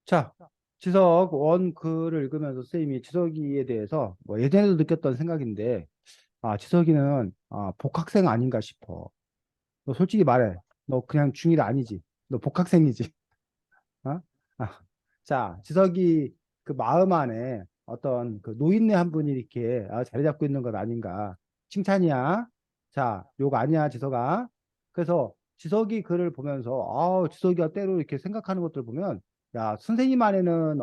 자, 지석 원 글을 읽으면서 선생님이 지석이에 대해서 뭐 예전에도 느꼈던 생각인데, 지석이는 복학생 아닌가 싶어. 너 솔직히 말해. 너 그냥 중1 아니지. 너 복학생이지. 어? 아, 자, 지석이 그 마음 안에 어떤 그 노인네 한 분이 이렇게 자리 잡고 있는 것 아닌가. 칭찬이야. 자, 욕 아니야, 지석아. 그래서 지석이 글을 보면서, 지석이가 때로 이렇게 생각하는 것들 보면, 야, 선생님 안에는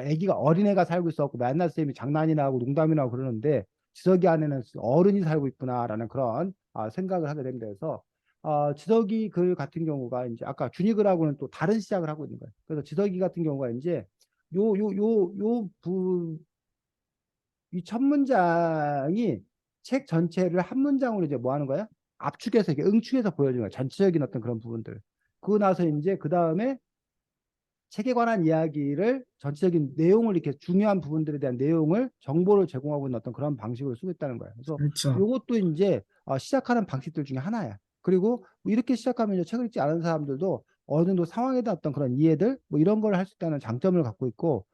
애기가 어린애가 살고 있었고, 맨날 쌤이 장난이나 하고 농담이나 하고 그러는데, 지석이 안에는 어른이 살고 있구나라는 그런 생각을 하게 됩니다. 그래서 지석이 글 같은 경우가 이제 아까 준이 글하고는 또 다른 시작을 하고 있는 거예요. 그래서 지석이 같은 경우가 이제 이 첫 문장이 책 전체를 한 문장으로 이제 뭐 하는 거야? 압축해서 이렇게 응축해서 보여주는 거야. 전체적인 어떤 그런 부분들. 그거 나서 이제 그 다음에 책에 관한 이야기를 전체적인 내용을 이렇게 중요한 부분들에 대한 내용을 정보를 제공하고 있는 어떤 그런 방식으로 쓰고 있다는 거예요. 그래서 살짝 이것도 이제 시작하는 방식들 중에 하나야. 그리고 이렇게 시작하면 이제 책을 읽지 않은 사람들도 어느 정도 상황에 대한 어떤 그런 이해들 뭐 이런 걸 할 수 있다는 장점을 갖고 있고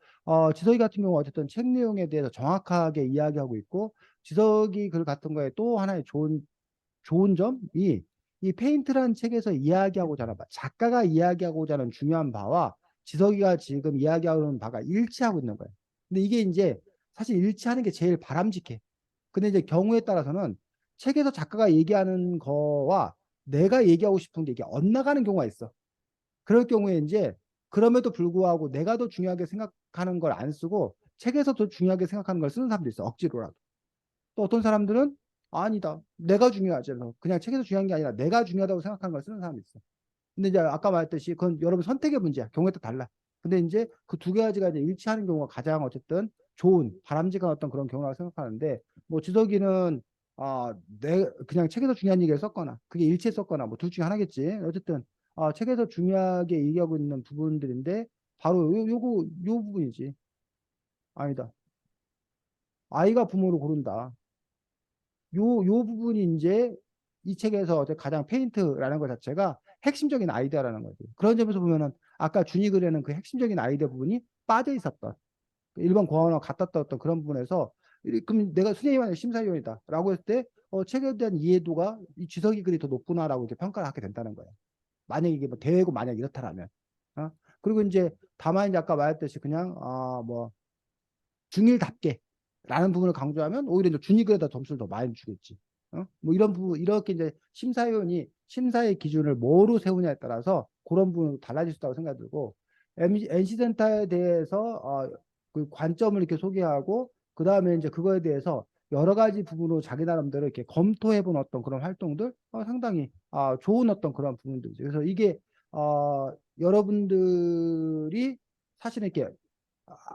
지석이 같은 경우 어쨌든 책 내용에 대해서 정확하게 이야기하고 있고 지석이 글 같은 거에 또 하나의 좋은 점이 이 페인트라는 책에서 이야기하고자 하는 바, 작가가 이야기하고자 하는 중요한 바와 지석이가 지금 이야기하는 바가 일치하고 있는 거예요. 근데 이게 이제 사실 일치하는 게 제일 바람직해. 근데 이제 경우에 따라서는 책에서 작가가 얘기하는 거와 내가 얘기하고 싶은 게 이게 엇나가는 경우가 있어. 그럴 경우에 이제 그럼에도 불구하고 내가 더 중요하게 생각하는 걸 안 쓰고 책에서 더 중요하게 생각하는 걸 쓰는 사람도 있어. 억지로라도. 또 어떤 사람들은 아니다. 내가 중요하지. 그냥 책에서 중요한 게 아니라 내가 중요하다고 생각하는 걸 쓰는 사람이 있어. 근데 이제 아까 말했듯이 그건 여러분 선택의 문제야. 경우에 따라 달라. 근데 이제 그 두 가지가 이제 일치하는 경우가 가장 어쨌든 좋은 바람직한 어떤 그런 경우라고 생각하는데 뭐 지석이는 내 그냥 책에서 중요한 얘기를 썼거나 그게 일치했었거나 뭐 둘 중에 하나겠지. 어쨌든 책에서 중요하게 얘기하고 있는 부분들인데 바로 요 부분이지. 아니다. 아이가 부모를 고른다. 요 부분이 이제 이 책에서 가장 페인트라는 것 자체가 핵심적인 아이디어라는 거지. 그런 점에서 보면은 아까 준이 그려는 그 핵심적인 아이디어 부분이 빠져 있었던 일반 공학원 갖다 떴던 그런 부분에서 그럼 내가 선생님한테 심사위원이다라고 했을 때 책에 대한 이해도가 이 지석이 글이 더 높구나라고 이렇게 평가를 하게 된다는 거예요. 만약에 이게 뭐 대회고 만약 이렇다라면. 어? 그리고 이제 다만 이제 아까 말했듯이 그냥 뭐 중일답게 라는 부분을 강조하면 오히려 이제 준이글에다 점수를 더 많이 주겠지. 뭐 이런 부분 이렇게 이제 심사위원이 심사의 기준을 뭐로 세우냐에 따라서 그런 부분이 달라질 수 있다고 생각이 들고 NC센터에 대해서 그 관점을 이렇게 소개하고 그 다음에 이제 그거에 대해서 여러 가지 부분으로 자기 나름대로 이렇게 검토해본 어떤 그런 활동들 상당히 좋은 어떤 그런 부분들이죠. 그래서 이게 여러분들이 사실은 이렇게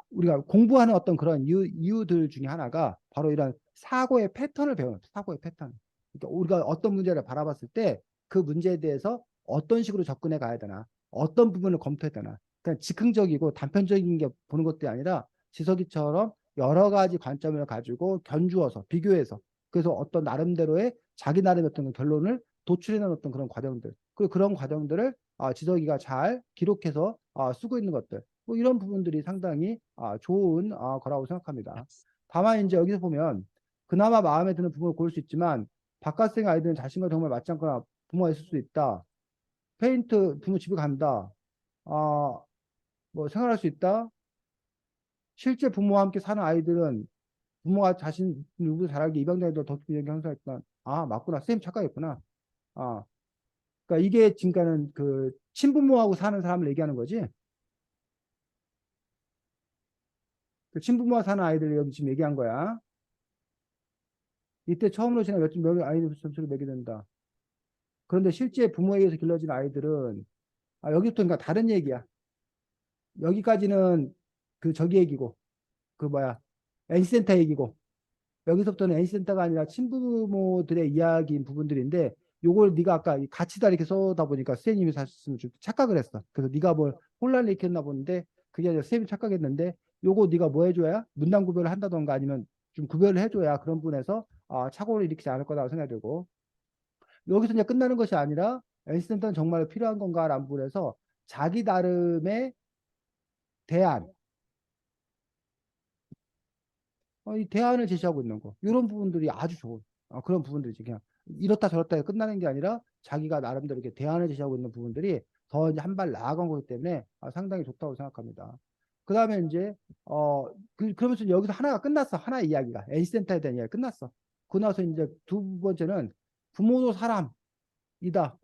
우리가 공부하는 어떤 그런 이유들 중에 하나가 바로 이런 사고의 패턴을 배우는 거예요. 사고의 패턴. 그러니까 우리가 어떤 문제를 바라봤을 때 그 문제에 대해서 어떤 식으로 접근해 가야 되나, 어떤 부분을 검토해야 되나. 그냥 즉흥적이고 단편적인 게 보는 것도 아니라 지석이처럼 여러 가지 관점을 가지고 견주어서 비교해서 그래서 어떤 나름대로의 자기 나름의 어떤 결론을 도출해낸 어떤 그런 과정들 그리고 그런 과정들을 지석이가 잘 기록해서 쓰고 있는 것들 뭐 이런 부분들이 상당히 좋은 거라고 생각합니다. 다만 이제 여기서 보면 그나마 마음에 드는 부분을 고를 수 있지만 바깥생 아이들은 자신과 정말 맞지 않거나 부모가 있을 수 있다. 페인트 부모 집에 간다. 뭐 생활할 수 있다. 실제 부모와 함께 사는 아이들은 부모가 자신 누구 잘 알게 입양자들 더 깊은 형성했다. 맞구나. 쌤 착각했구나. 아, 그러니까 이게 지금까지는 그 친부모하고 사는 사람을 얘기하는 거지. 그 친부모와 사는 아이들 여기 지금 얘기한 거야. 이때 처음으로 지난 몇 아이들 점수를 매게 된다. 그런데 실제 부모에 의해서 길러진 아이들은 여기부터 그러니까 다른 얘기야. 여기까지는 그 저기 얘기고 그 뭐야 N센터 얘기고 여기서부터는 N센터가 아니라 친부모들의 이야기인 부분들인데 요걸 네가 아까 같이 다 이렇게 써다 보니까 선생님이 사실 좀 착각을 했어. 그래서 네가 뭘 혼란을 일으켰나 보는데 그게 아니라 선생님이 착각했는데 요거 네가 뭐 해줘야 문단 구별을 한다던가 아니면 좀 구별을 해줘야 그런 부분에서 착오를 일으키지 않을 거라고 생각이 들고 여기서 이제 끝나는 것이 아니라 N센터는 정말 필요한 건가라는 부분에서 자기 나름의 대안 이 대안을 제시하고 있는 거. 이런 부분들이 아주 좋은 그런 부분들이지. 그냥 이렇다 저렇다 해서 끝나는 게 아니라 자기가 나름대로 이렇게 대안을 제시하고 있는 부분들이 더 이제 한 발 나아간 거기 때문에 상당히 좋다고 생각합니다. 그 다음에 이제 그러면서 여기서 하나가 끝났어. 하나의 이야기가 N센터에 대한 이야기가 끝났어. 그 나서 이제 두 번째는 부모도 사람이다.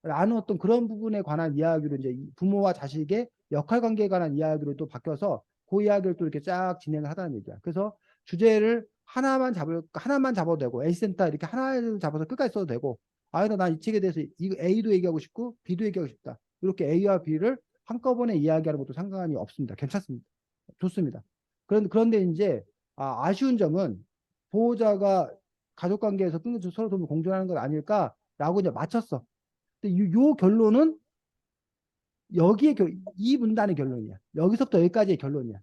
라는 어떤 그런 부분에 관한 이야기로 이제 부모와 자식의 역할 관계에 관한 이야기로 또 바뀌어서 그 이야기를 또 이렇게 쫙 진행을 하다는 얘기야. 그래서 주제를 하나만 잡아도 되고 A센터 이렇게 하나를 잡아서 끝까지 써도 되고 아니다 난 이 책에 대해서 이거 A도 얘기하고 싶고 B도 얘기하고 싶다. 이렇게 A와 B를 한꺼번에 이야기하는 것도 상관이 없습니다. 괜찮습니다. 좋습니다. 그런데 이제 아쉬운 점은 보호자가 가족 관계에서 끊임없이 서로 도움을 공존하는 건 아닐까라고 이제 맞췄어. 근데 요 결론은 이 문단의 결론이야. 여기서부터 여기까지의 결론이야.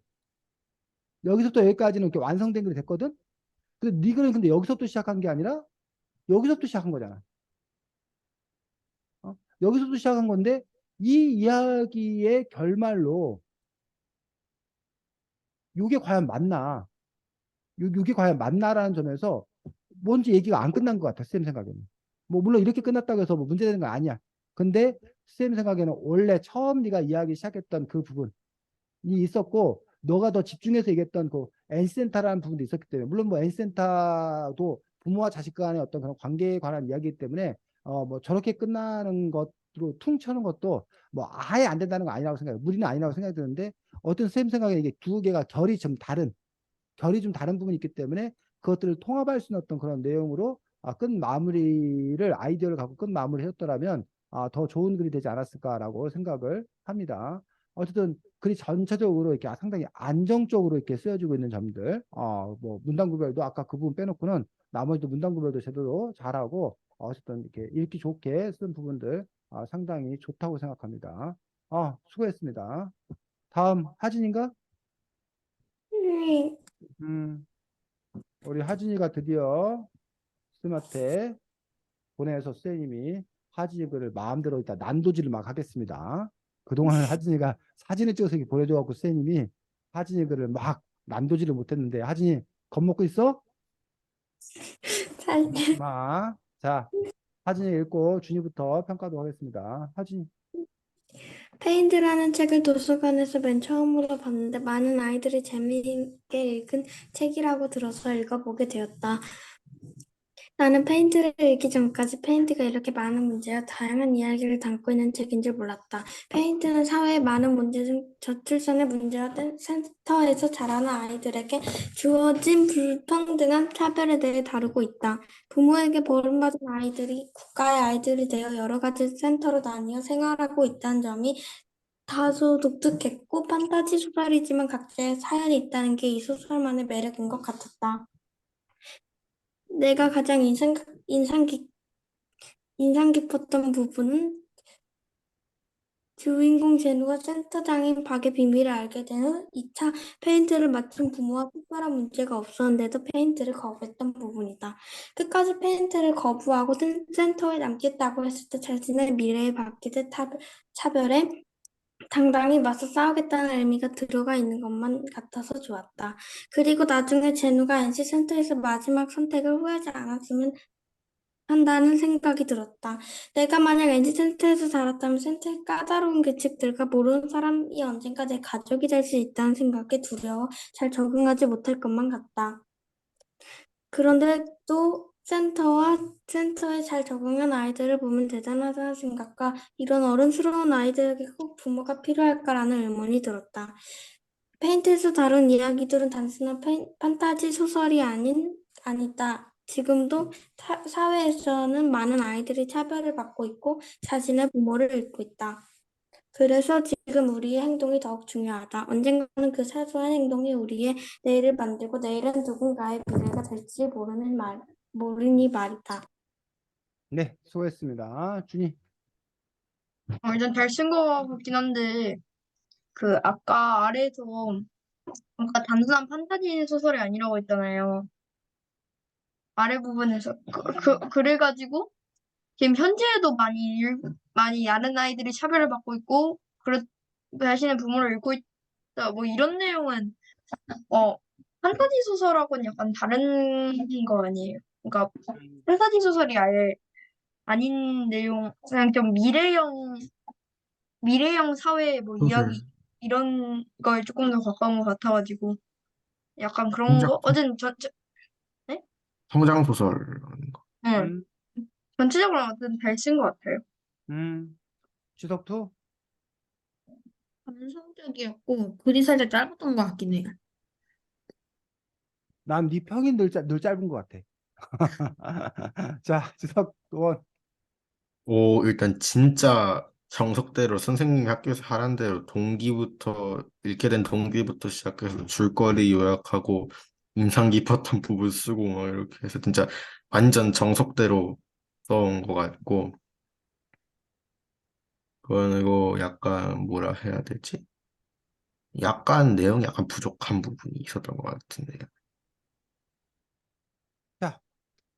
여기서부터 여기까지는 이렇게 완성된 글이 됐거든. 근데 네 글은 근데 여기서부터 시작한 게 아니라 여기서부터 시작한 거잖아. 여기서부터 시작한 건데 이 이야기의 결말로 이게 과연 맞나? 이게 과연 맞나라는 점에서 뭔지 얘기가 안 끝난 것 같아. 쌤 생각에는. 뭐 물론 이렇게 끝났다고 해서 뭐 문제되는 건 아니야. 근데 쌤 생각에는 원래 처음 네가 이야기 시작했던 그 부분 있었고 너가 더 집중해서 얘기했던 그 N센터라는 부분도 있었기 때문에 물론 뭐 N센터도 부모와 자식 간의 어떤 그런 관계에 관한 이야기이기 때문에 뭐 저렇게 끝나는 것으로 퉁 쳐는 것도 뭐 아예 안 된다는 건 아니라고 생각해요. 무리는 아니라고 생각이 드는데 어떤 쌤 생각에 이게 두 개가 결이 좀 다른 부분이 있기 때문에 그것들을 통합할 수 있는 어떤 그런 내용으로 끝 마무리를 아이디어를 갖고 끝 마무리 했더라면 더 좋은 글이 되지 않았을까라고 생각을 합니다. 어쨌든 글이 전체적으로 이렇게 상당히 안정적으로 이렇게 쓰여지고 있는 점들, 뭐 문단 구별도 아까 그 부분 빼놓고는 나머지도 문단 구별도 제대로 잘하고 어쨌든 이렇게 읽기 좋게 쓴 부분들 상당히 좋다고 생각합니다. 수고했습니다. 다음 하진인가? 네. 음. 우리 하진이가 드디어 쌤한테 보내서 선생님이 하진이 글을 마음대로 일단 난도질을 막 하겠습니다. 그동안은 하진이가 사진을 찍어서 이렇게 보내줘갖고 선생님이 하진이 글을 막 난도질을 못했는데 하진이 겁먹고 있어? 겁먹지 살짝 마. 자, 하진이 읽고 준이부터 평가도 하겠습니다. 하진이. 페인트라는 책을 도서관에서 맨 처음으로 봤는데 많은 아이들이 재미있게 읽은 책이라고 들어서 읽어보게 되었다. 나는 페인트를 읽기 전까지 페인트가 이렇게 많은 문제와 다양한 이야기를 담고 있는 책인 줄 몰랐다. 페인트는 사회의 많은 문제 중 저출산의 문제와 센터에서 자라는 아이들에게 주어진 불평등한 차별에 대해 다루고 있다. 부모에게 버림받은 아이들이 국가의 아이들이 되어 여러 가지 센터로 나뉘어 생활하고 있다는 점이 다소 독특했고 판타지 소설이지만 각자의 사연이 있다는 게 이 소설만의 매력인 것 같았다. 내가 가장 인상 깊었던 부분은 주인공 제누가 센터장인 박의 비밀을 알게 된 후 2차 페인트를 맡은 부모와 특별한 문제가 없었는데도 페인트를 거부했던 부분이다. 끝까지 페인트를 거부하고 센터에 남겠다고 했을 때 자신의 미래에 바뀌는 차별에 당당히 맞서 싸우겠다는 의미가 들어가 있는 것만 같아서 좋았다. 그리고 나중에 제누가 NC 센터에서 마지막 선택을 후회하지 않았으면 한다는 생각이 들었다. 내가 만약 NC 센터에서 자랐다면 센터의 까다로운 규칙들과 모르는 사람이 언젠가 내 가족이 될 수 있다는 생각에 두려워 잘 적응하지 못할 것만 같다. 그런데 또 센터에 잘 적응한 아이들을 보면 대단하다는 생각과 이런 어른스러운 아이들에게 꼭 부모가 필요할까라는 의문이 들었다. 페인트에서 다룬 이야기들은 단순한 판타지 소설이 아니다. 지금도 사회에서는 많은 아이들이 차별을 받고 있고 자신의 부모를 잃고 있다. 그래서 지금 우리의 행동이 더욱 중요하다. 언젠가는 그 사소한 행동이 우리의 내일을 만들고 내일은 누군가의 미래가 될지 모르니 말이다. 네, 수고했습니다. 준이. 일단 잘 쓴 거 같긴 한데, 그, 아까 아래에서, 아까 단순한 판타지 소설이 아니라고 했잖아요. 아래 부분에서. 그래가지고, 지금 현재에도 많이 다른 아이들이 차별을 받고 있고, 자신의 부모를 잃고 있다. 뭐 이런 내용은, 어, 판타지 소설하고는 약간 다른 거 아니에요. 그러니까, 판타지 소설이 아예 아닌 내용, 그냥 좀 미래형 사회 뭐 소설, 이야기, 이런 거에 조금 더 가까운 것 같아가지고, 약간 그런 성장, 거? 네? 성장 소설. 응. 음, 전체적으로 아무튼 잘 쓴 것 같아요. 지석투. 감성적이었고 글이 살짝 짧았던 것 같긴 해요. 난 네 평이 늘 짧은 것 같아. 자, 지석 원. 일단 진짜 정석대로 선생님이 학교에서 하란 대로 읽게 된 동기부터 시작해서 줄거리 요약하고 인상 깊었던 부분 쓰고 막 이렇게 해서 진짜 완전 정석대로 써온 것 같고, 그리고 약간 뭐라 해야 되지? 약간 내용이 약간 부족한 부분이 있었던 것 같은데요. 자,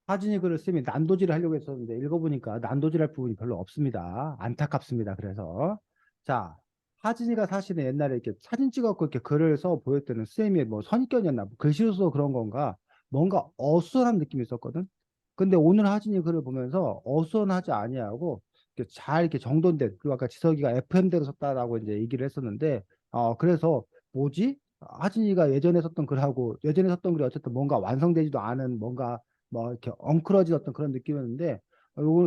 하진이 글을 쓰면 난도질을 하려고 했었는데 읽어보니까 난도질할 부분이 별로 없습니다. 안타깝습니다. 그래서 자, 하진이가 사실은 옛날에 이렇게 사진 찍었고 이렇게 글을 써 보였더는 쌤이 뭐 선입견이었나 뭐 글씨로서 그런 건가 뭔가 어수선한 느낌이 있었거든. 근데 오늘 하진이 글을 보면서 어수선하지 아니하고 이렇게 정돈된 그리고 아까 지석이가 FM대로 썼다라고 이제 얘기를 했었는데 그래서 뭐지? 하진이가 예전에 썼던 글이 어쨌든 뭔가 완성되지도 않은 뭔가 뭐 이렇게 엉클어진 어떤 그런 느낌이었는데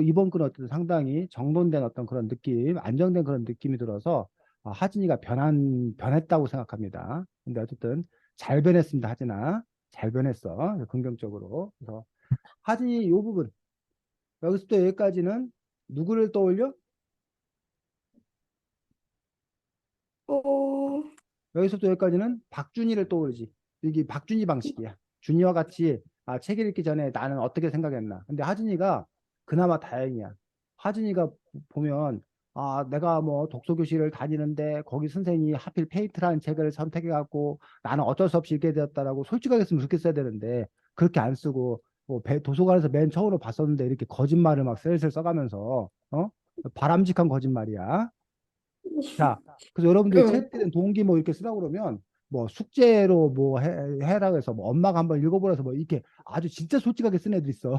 이번 글은 어쨌든 상당히 정돈된 어떤 그런 느낌, 안정된 그런 느낌이 들어서 하진이가 변했다고 생각합니다. 근데 어쨌든 잘 변했습니다, 하진아. 잘 변했어. 긍정적으로. 그래서 하진이 이 부분 여기서부터 여기까지는 누구를 떠올려? 어, 여기서부터 여기까지는 박준희를 떠올리지. 이게 박준희 방식이야. 준희와 같이 책 읽기 전에 나는 어떻게 생각했나. 근데 하진이가 그나마 다행이야. 하진이가 보면 내가 뭐 독서교실을 다니는데 거기 선생님이 하필 페이트라는 책을 선택해갖고 나는 어쩔 수 없이 읽게 되었다라고 솔직하게 했으면 좋겠어야 되는데 그렇게 안 쓰고 뭐 도서관에서 맨 처음으로 봤었는데 이렇게 거짓말을 막 슬슬 써가면서 바람직한 거짓말이야. 자, 그래서 여러분들이 응. 체육대회 동기 뭐 이렇게 쓰라고 그러면 뭐 숙제로 뭐 해라고 해서 뭐 엄마가 한번 읽어보라서 뭐 이렇게 아주 진짜 솔직하게 쓴 애들 있어.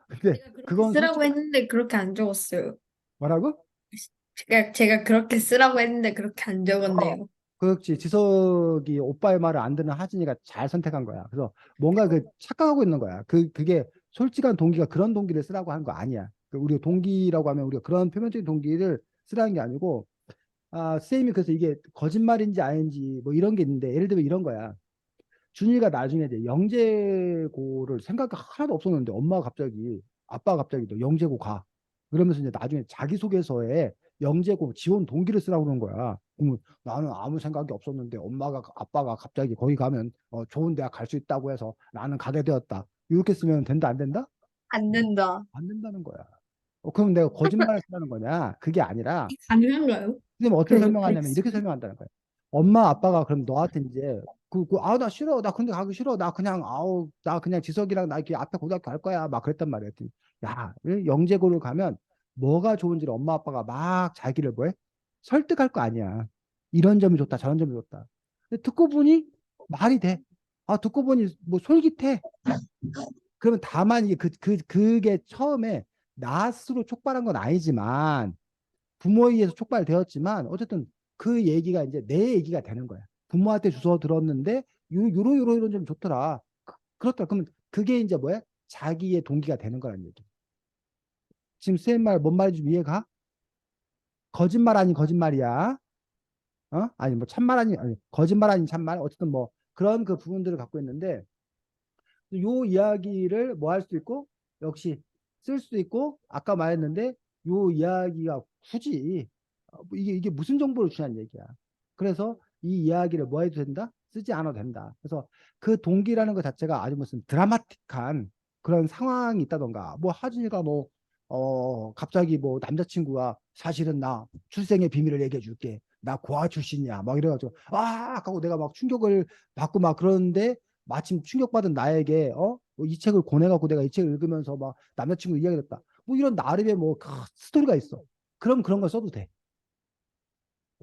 근데 제가 그렇게 그건 쓰라고 솔직히 했는데 그렇게 안 적었어요. 뭐라고? 제가 그렇게 쓰라고 했는데 그렇게 안 어, 적었네요. 그렇지. 지석이 오빠의 말을 안 듣는 하진이가 잘 선택한 거야. 그래서 뭔가 그 착각하고 있는 거야. 그게 솔직한 동기가 그런 동기를 쓰라고 한 거 아니야. 우리가 동기라고 하면 우리가 그런 표면적인 동기를 쓰라는 게 아니고, 쌤이 그래서 이게 거짓말인지 아닌지 뭐 이런 게 있는데, 예를 들면 이런 거야. 준이가 나중에 이제 영재고를 생각이 하나도 없었는데 아빠가 갑자기 너 영재고 가. 그러면서 이제 나중에 자기소개서에 영재고 지원 동기를 쓰라고 그러는 거야. 그러면 나는 아무 생각이 없었는데 아빠가 갑자기 거기 가면 좋은 대학 갈 수 있다고 해서 나는 가게 되었다. 이렇게 쓰면 된다, 안 된다? 안 된다. 안 된다는 거야. 그럼 내가 거짓말을 쓰라는 거냐? 그게 아니라 가능한가요? 선생님 어떻게 그런 거 그렇게 설명하냐면 이렇게 설명한다는 거예요. 엄마 아빠가 그럼 너한테 이제 나 싫어. 나 근데 가기 싫어. 나 그냥 지석이랑 나 이렇게 앞에 고등학교 갈 거야. 막 그랬단 말이야. 그랬더니, 야, 영재고를 가면 뭐가 좋은지를 엄마 아빠가 막 자기를 뭐해? 설득할 거 아니야. 이런 점이 좋다. 저런 점이 좋다. 근데 듣고 보니 말이 돼. 듣고 보니 뭐 솔깃해. 그러면 다만 이게 그게 처음에 낫으로 촉발한 건 아니지만 부모에 의해서 촉발되었지만 어쨌든 그 얘기가 이제 내 얘기가 되는 거야. 부모한테 주워 들었는데 요런 요런 좀 좋더라. 그렇다. 그러면 그게 이제 뭐야? 자기의 동기가 되는 거라는 얘기. 지금 쌤 말 뭔 말인지 좀 이해가? 거짓말 아닌 거짓말이야. 아니 뭐 참말 아니 거짓말 아닌 참말. 어쨌든 뭐 그런 그 부분들을 갖고 있는데 요 이야기를 뭐 할 수 있고 역시 쓸 수 있고 아까 말했는데 요 이야기가 굳이 뭐 이게 무슨 정보를 주냐는 얘기야. 그래서 이 이야기를 뭐 해도 된다? 쓰지 않아도 된다. 그래서 그 동기라는 것 자체가 아주 무슨 드라마틱한 그런 상황이 있다던가 뭐 하진이가 뭐 갑자기 뭐 남자친구가 사실은 나 출생의 비밀을 얘기해 줄게. 나 고아 출신이야. 막 이래가지고 하고 내가 막 충격을 받고 막 그러는데 마침 충격받은 나에게 뭐이 책을 권해갖고 내가 이 책을 읽으면서 막 남자친구 이야기를 했다. 뭐 이런 나름의 뭐 스토리가 있어. 그럼 그런 걸 써도 돼.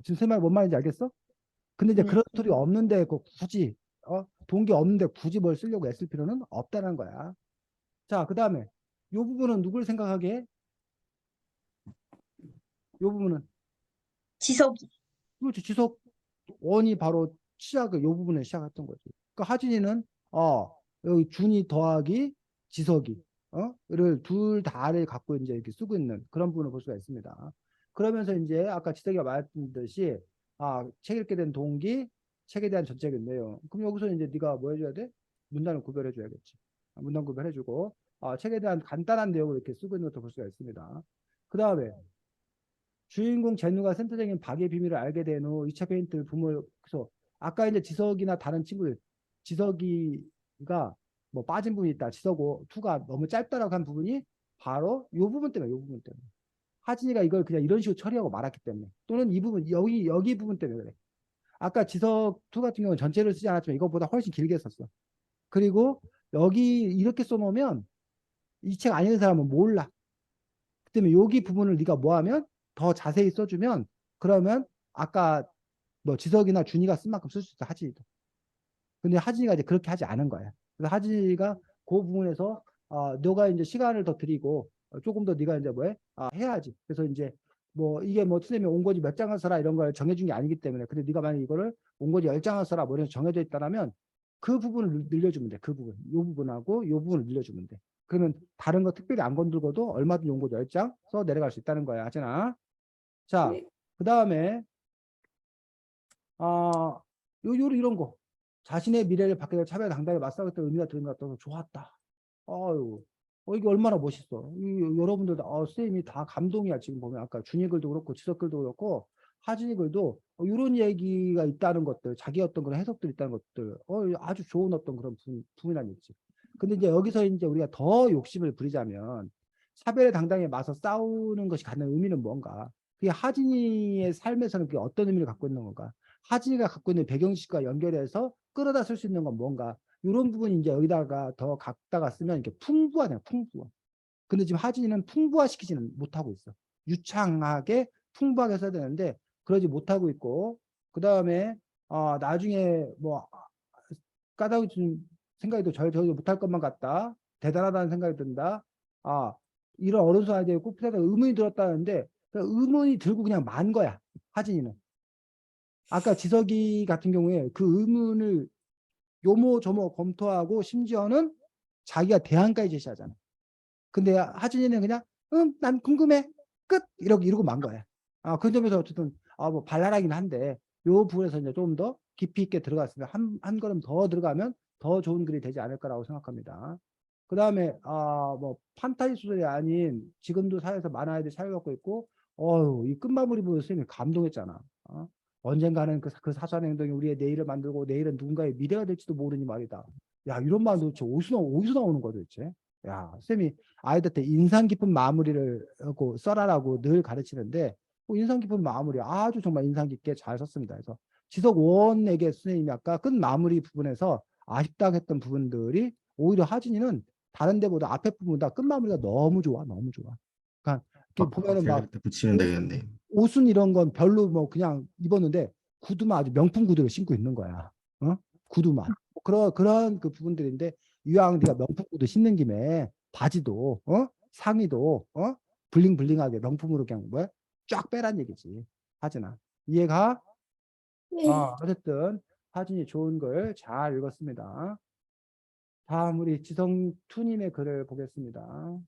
지금 새 말 뭔 말인지 알겠어? 근데 이제 네. 그런 스토리 없는데 굳이 동기 없는데 굳이 뭘 쓰려고 애쓸 필요는 없다는 거야. 자, 그 다음에 요 부분은 누굴 생각하게 해? 요 부분은 지석이. 그렇지 지석 원이 바로 시작을 요 부분에 시작했던 거지. 그러니까 하진이는 여기 준이 더하기 지석이 를 둘 다를 갖고 이제 이렇게 쓰고 있는 그런 부분을 볼 수가 있습니다. 그러면서 이제 아까 지석이가 말했듯이 책 읽게 된 동기, 책에 대한 전체적인 내용. 그럼 여기서 이제 네가 뭐 해줘야 돼? 문단을 구별해 줘야겠지. 문단 구별해주고 책에 대한 간단한 내용을 이렇게 쓰고 있는 것도 볼 수가 있습니다. 그 다음에 주인공 제누가 센터적인 박의 비밀을 알게 된 후 2차 페인트를 부모를 그래서 아까 이제 지석이나 다른 친구들 지석이가 뭐 빠진 부분이 있다. 지석고 2가 너무 짧다라고 한 부분이 바로 요 부분 때문에 요 부분 때문에 하진이가 이걸 그냥 이런 식으로 처리하고 말았기 때문에 또는 이 부분 여기 부분 때문에 그래. 아까 지석 2 같은 경우는 전체를 쓰지 않았지만 이것보다 훨씬 길게 썼어. 그리고 여기 이렇게 써놓으면 이 책 안 읽은 사람은 몰라. 그 때문에 여기 부분을 네가 뭐 하면 더 자세히 써주면 그러면 아까 뭐 지석이나 준이가 쓴 만큼 쓸 수 있어 하진이도. 근데 하진이가 이제 그렇게 하지 않은 거야. 그래서 하진이가 그 부분에서 너가 이제 시간을 더 드리고 조금 더 네가 이제 뭐해 해야지. 그래서 이제 뭐 이게 뭐 선생님이 온거지 몇 장을 써라 이런 걸 정해준 게 아니기 때문에 근데 네가 만약 이거를 온거지 10장을 써라 뭐 이런 정해져 있다면 그 부분을 늘려주면 돼. 그 부분. 이 부분하고 이 부분을 늘려주면 돼. 그러면 다른 거 특별히 안 건들고도 얼마든지 온거지 10장 써 내려갈 수 있다는 거야. 하진아. 자, 그 다음에 이런 거. 자신의 미래를 받게 될 차별 당당히 맞서겠다는 의미가 드는 것 같아서 좋았다. 아유, 이게 얼마나 멋있어. 여러분들, 쌤이 다 감동이야. 지금 보면 아까 준이 글도 그렇고 지석 글도 그렇고 하진이 글도 이런 얘기가 있다는 것들, 자기 어떤 그런 해석들이 있다는 것들, 아주 좋은 어떤 그런 부분이란 얘기지. 근데 이제 여기서 이제 우리가 더 욕심을 부리자면 차별에 당당히 맞서 싸우는 것이 갖는 의미는 뭔가? 그게 하진이의 삶에서는 그게 어떤 의미를 갖고 있는 건가? 하진이가 갖고 있는 배경지식과 연결해서 끌어다 쓸 수 있는 건 뭔가? 이런 부분이 이제 여기다가 더 갖다가 쓰면 이게 풍부하네요. 풍부화. 근데 지금 하진이는 풍부화시키지는 못하고 있어. 유창하게 풍부하게 써야 되는데 그러지 못하고 있고, 그 다음에 나중에 뭐 까다로운 생각이 또 저희도 못할 것만 같다. 대단하다는 생각이 든다. 아, 이런 어른수 아이디어에 꼽히다 의문이 들었다는데 그 의문이 들고 그냥 만 거야. 하진이는. 아까 지석이 같은 경우에 그 의문을 요모조모 검토하고 심지어는 자기가 대안까지 제시하잖아. 근데 하진이는 그냥 난 궁금해 끝 이러고 만 거야. 그 점에서 어쨌든 뭐 발랄하긴 한데 요 부분에서 이제 좀 더 깊이 있게 들어갔으면 한 걸음 더 들어가면 더 좋은 글이 되지 않을까라고 생각합니다. 그 다음에 뭐 판타지 소설이 아닌 지금도 사회에서 많은 아이들이 사회받고 있고 이 끝마무리 부분 선생님이 감동했잖아. 언젠가는 그 사소한 행동이 우리의 내일을 만들고 내일은 누군가의 미래가 될지도 모르니 말이다. 야, 이런 말 도대체 어디서 나오는 거야 도대체? 야, 쌤이 아이들한테 인상 깊은 마무리를 하고 써라라고 늘 가르치는데 인상 깊은 마무리 아주 정말 인상 깊게 잘 썼습니다. 그래서 지석원에게 선생님이 아까 끝 마무리 부분에서 아쉽다고 했던 부분들이 오히려 하진이는 다른 데보다 앞에 부분보다 끝 마무리가 너무 좋아. 너무 좋아. 그러니까 이렇게 보면은 제가 막 그때 붙이면 되겠네. 옷은 이런 건 별로 뭐 그냥 입었는데 구두만 아주 명품 구두를 신고 있는 거야. 구두만. 그런 그 부분들인데 이왕 네가 명품 구두 신는 김에 바지도 상의도 블링블링하게 명품으로 그냥 쫙 빼란 얘기지. 하진아. 이해가? 네. 어쨌든 하진이 좋은 걸 잘 읽었습니다. 다음 우리 지성투님의 글을 보겠습니다.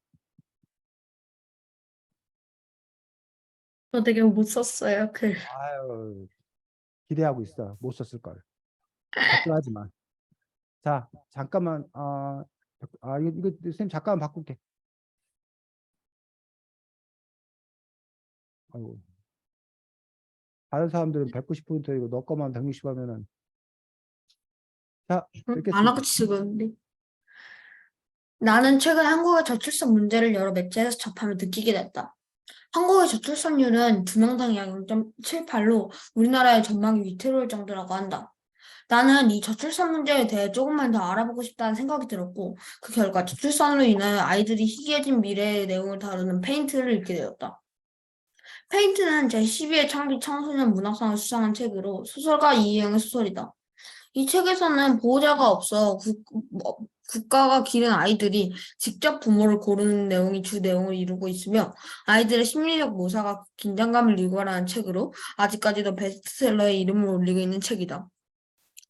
저 되게 못 썼어요, 글. 아유, 기대하고 있어. 못 썼을 걸. 걱정하지 마. 자, 잠깐만. 이거 선생님 잠깐만 바꿀게. 아이고. 다른 사람들은 190포인트이고 너 거만 160 하면은. 자, 읽겠습니다. 만화같이 쓰는데. 나는 최근 한국의 저출산 문제를 여러 매체에서 접하며 느끼게 됐다. 한국의 저출산율은 두 명당 약 0.78로 우리나라의 전망이 위태로울 정도라고 한다. 나는 이 저출산 문제에 대해 조금만 더 알아보고 싶다는 생각이 들었고, 그 결과 저출산으로 인하여 아이들이 희귀해진 미래의 내용을 다루는 페인트를 읽게 되었다. 페인트는 제12회 창비 청소년 문학상을 수상한 책으로 소설가 이혜영의 소설이다. 이 책에서는 보호자가 없어 국가가 기른 아이들이 직접 부모를 고르는 내용이 주 내용을 이루고 있으며 아이들의 심리적 묘사가 긴장감을 유발하는 책으로 아직까지도 베스트셀러의 이름을 올리고 있는 책이다.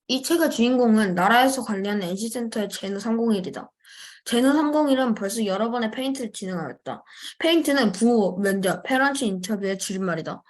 이 책의 주인공은 나라에서 관리하는 NC센터의 제노 301이다. 제노 301은 벌써 여러 번의 페인트를 진행하였다. 페인트는 부모, 면접, 페런츠 인터뷰의 줄임말이다.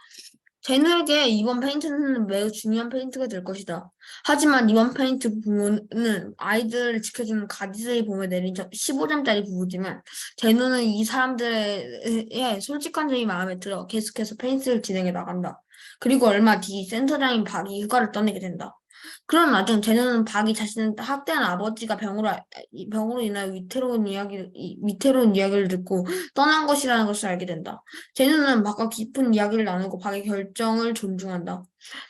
제노에게 이번 페인트는 매우 중요한 페인트가 될 것이다. 하지만 이번 페인트 부분은 아이들을 지켜주는 가디스의 봄에 내린 15점짜리 부부지만 제노는 이 사람들의 솔직한 점이 마음에 들어 계속해서 페인트를 진행해 나간다. 그리고 얼마 뒤 센터장인 박이 휴가를 떠나게 된다. 그런 와중 제노는 박이 자신을 학대한 아버지가 병으로 인하여 위태로운 이야기를 듣고 떠난 것이라는 것을 알게 된다. 제노는 박과 깊은 이야기를 나누고 박의 결정을 존중한다.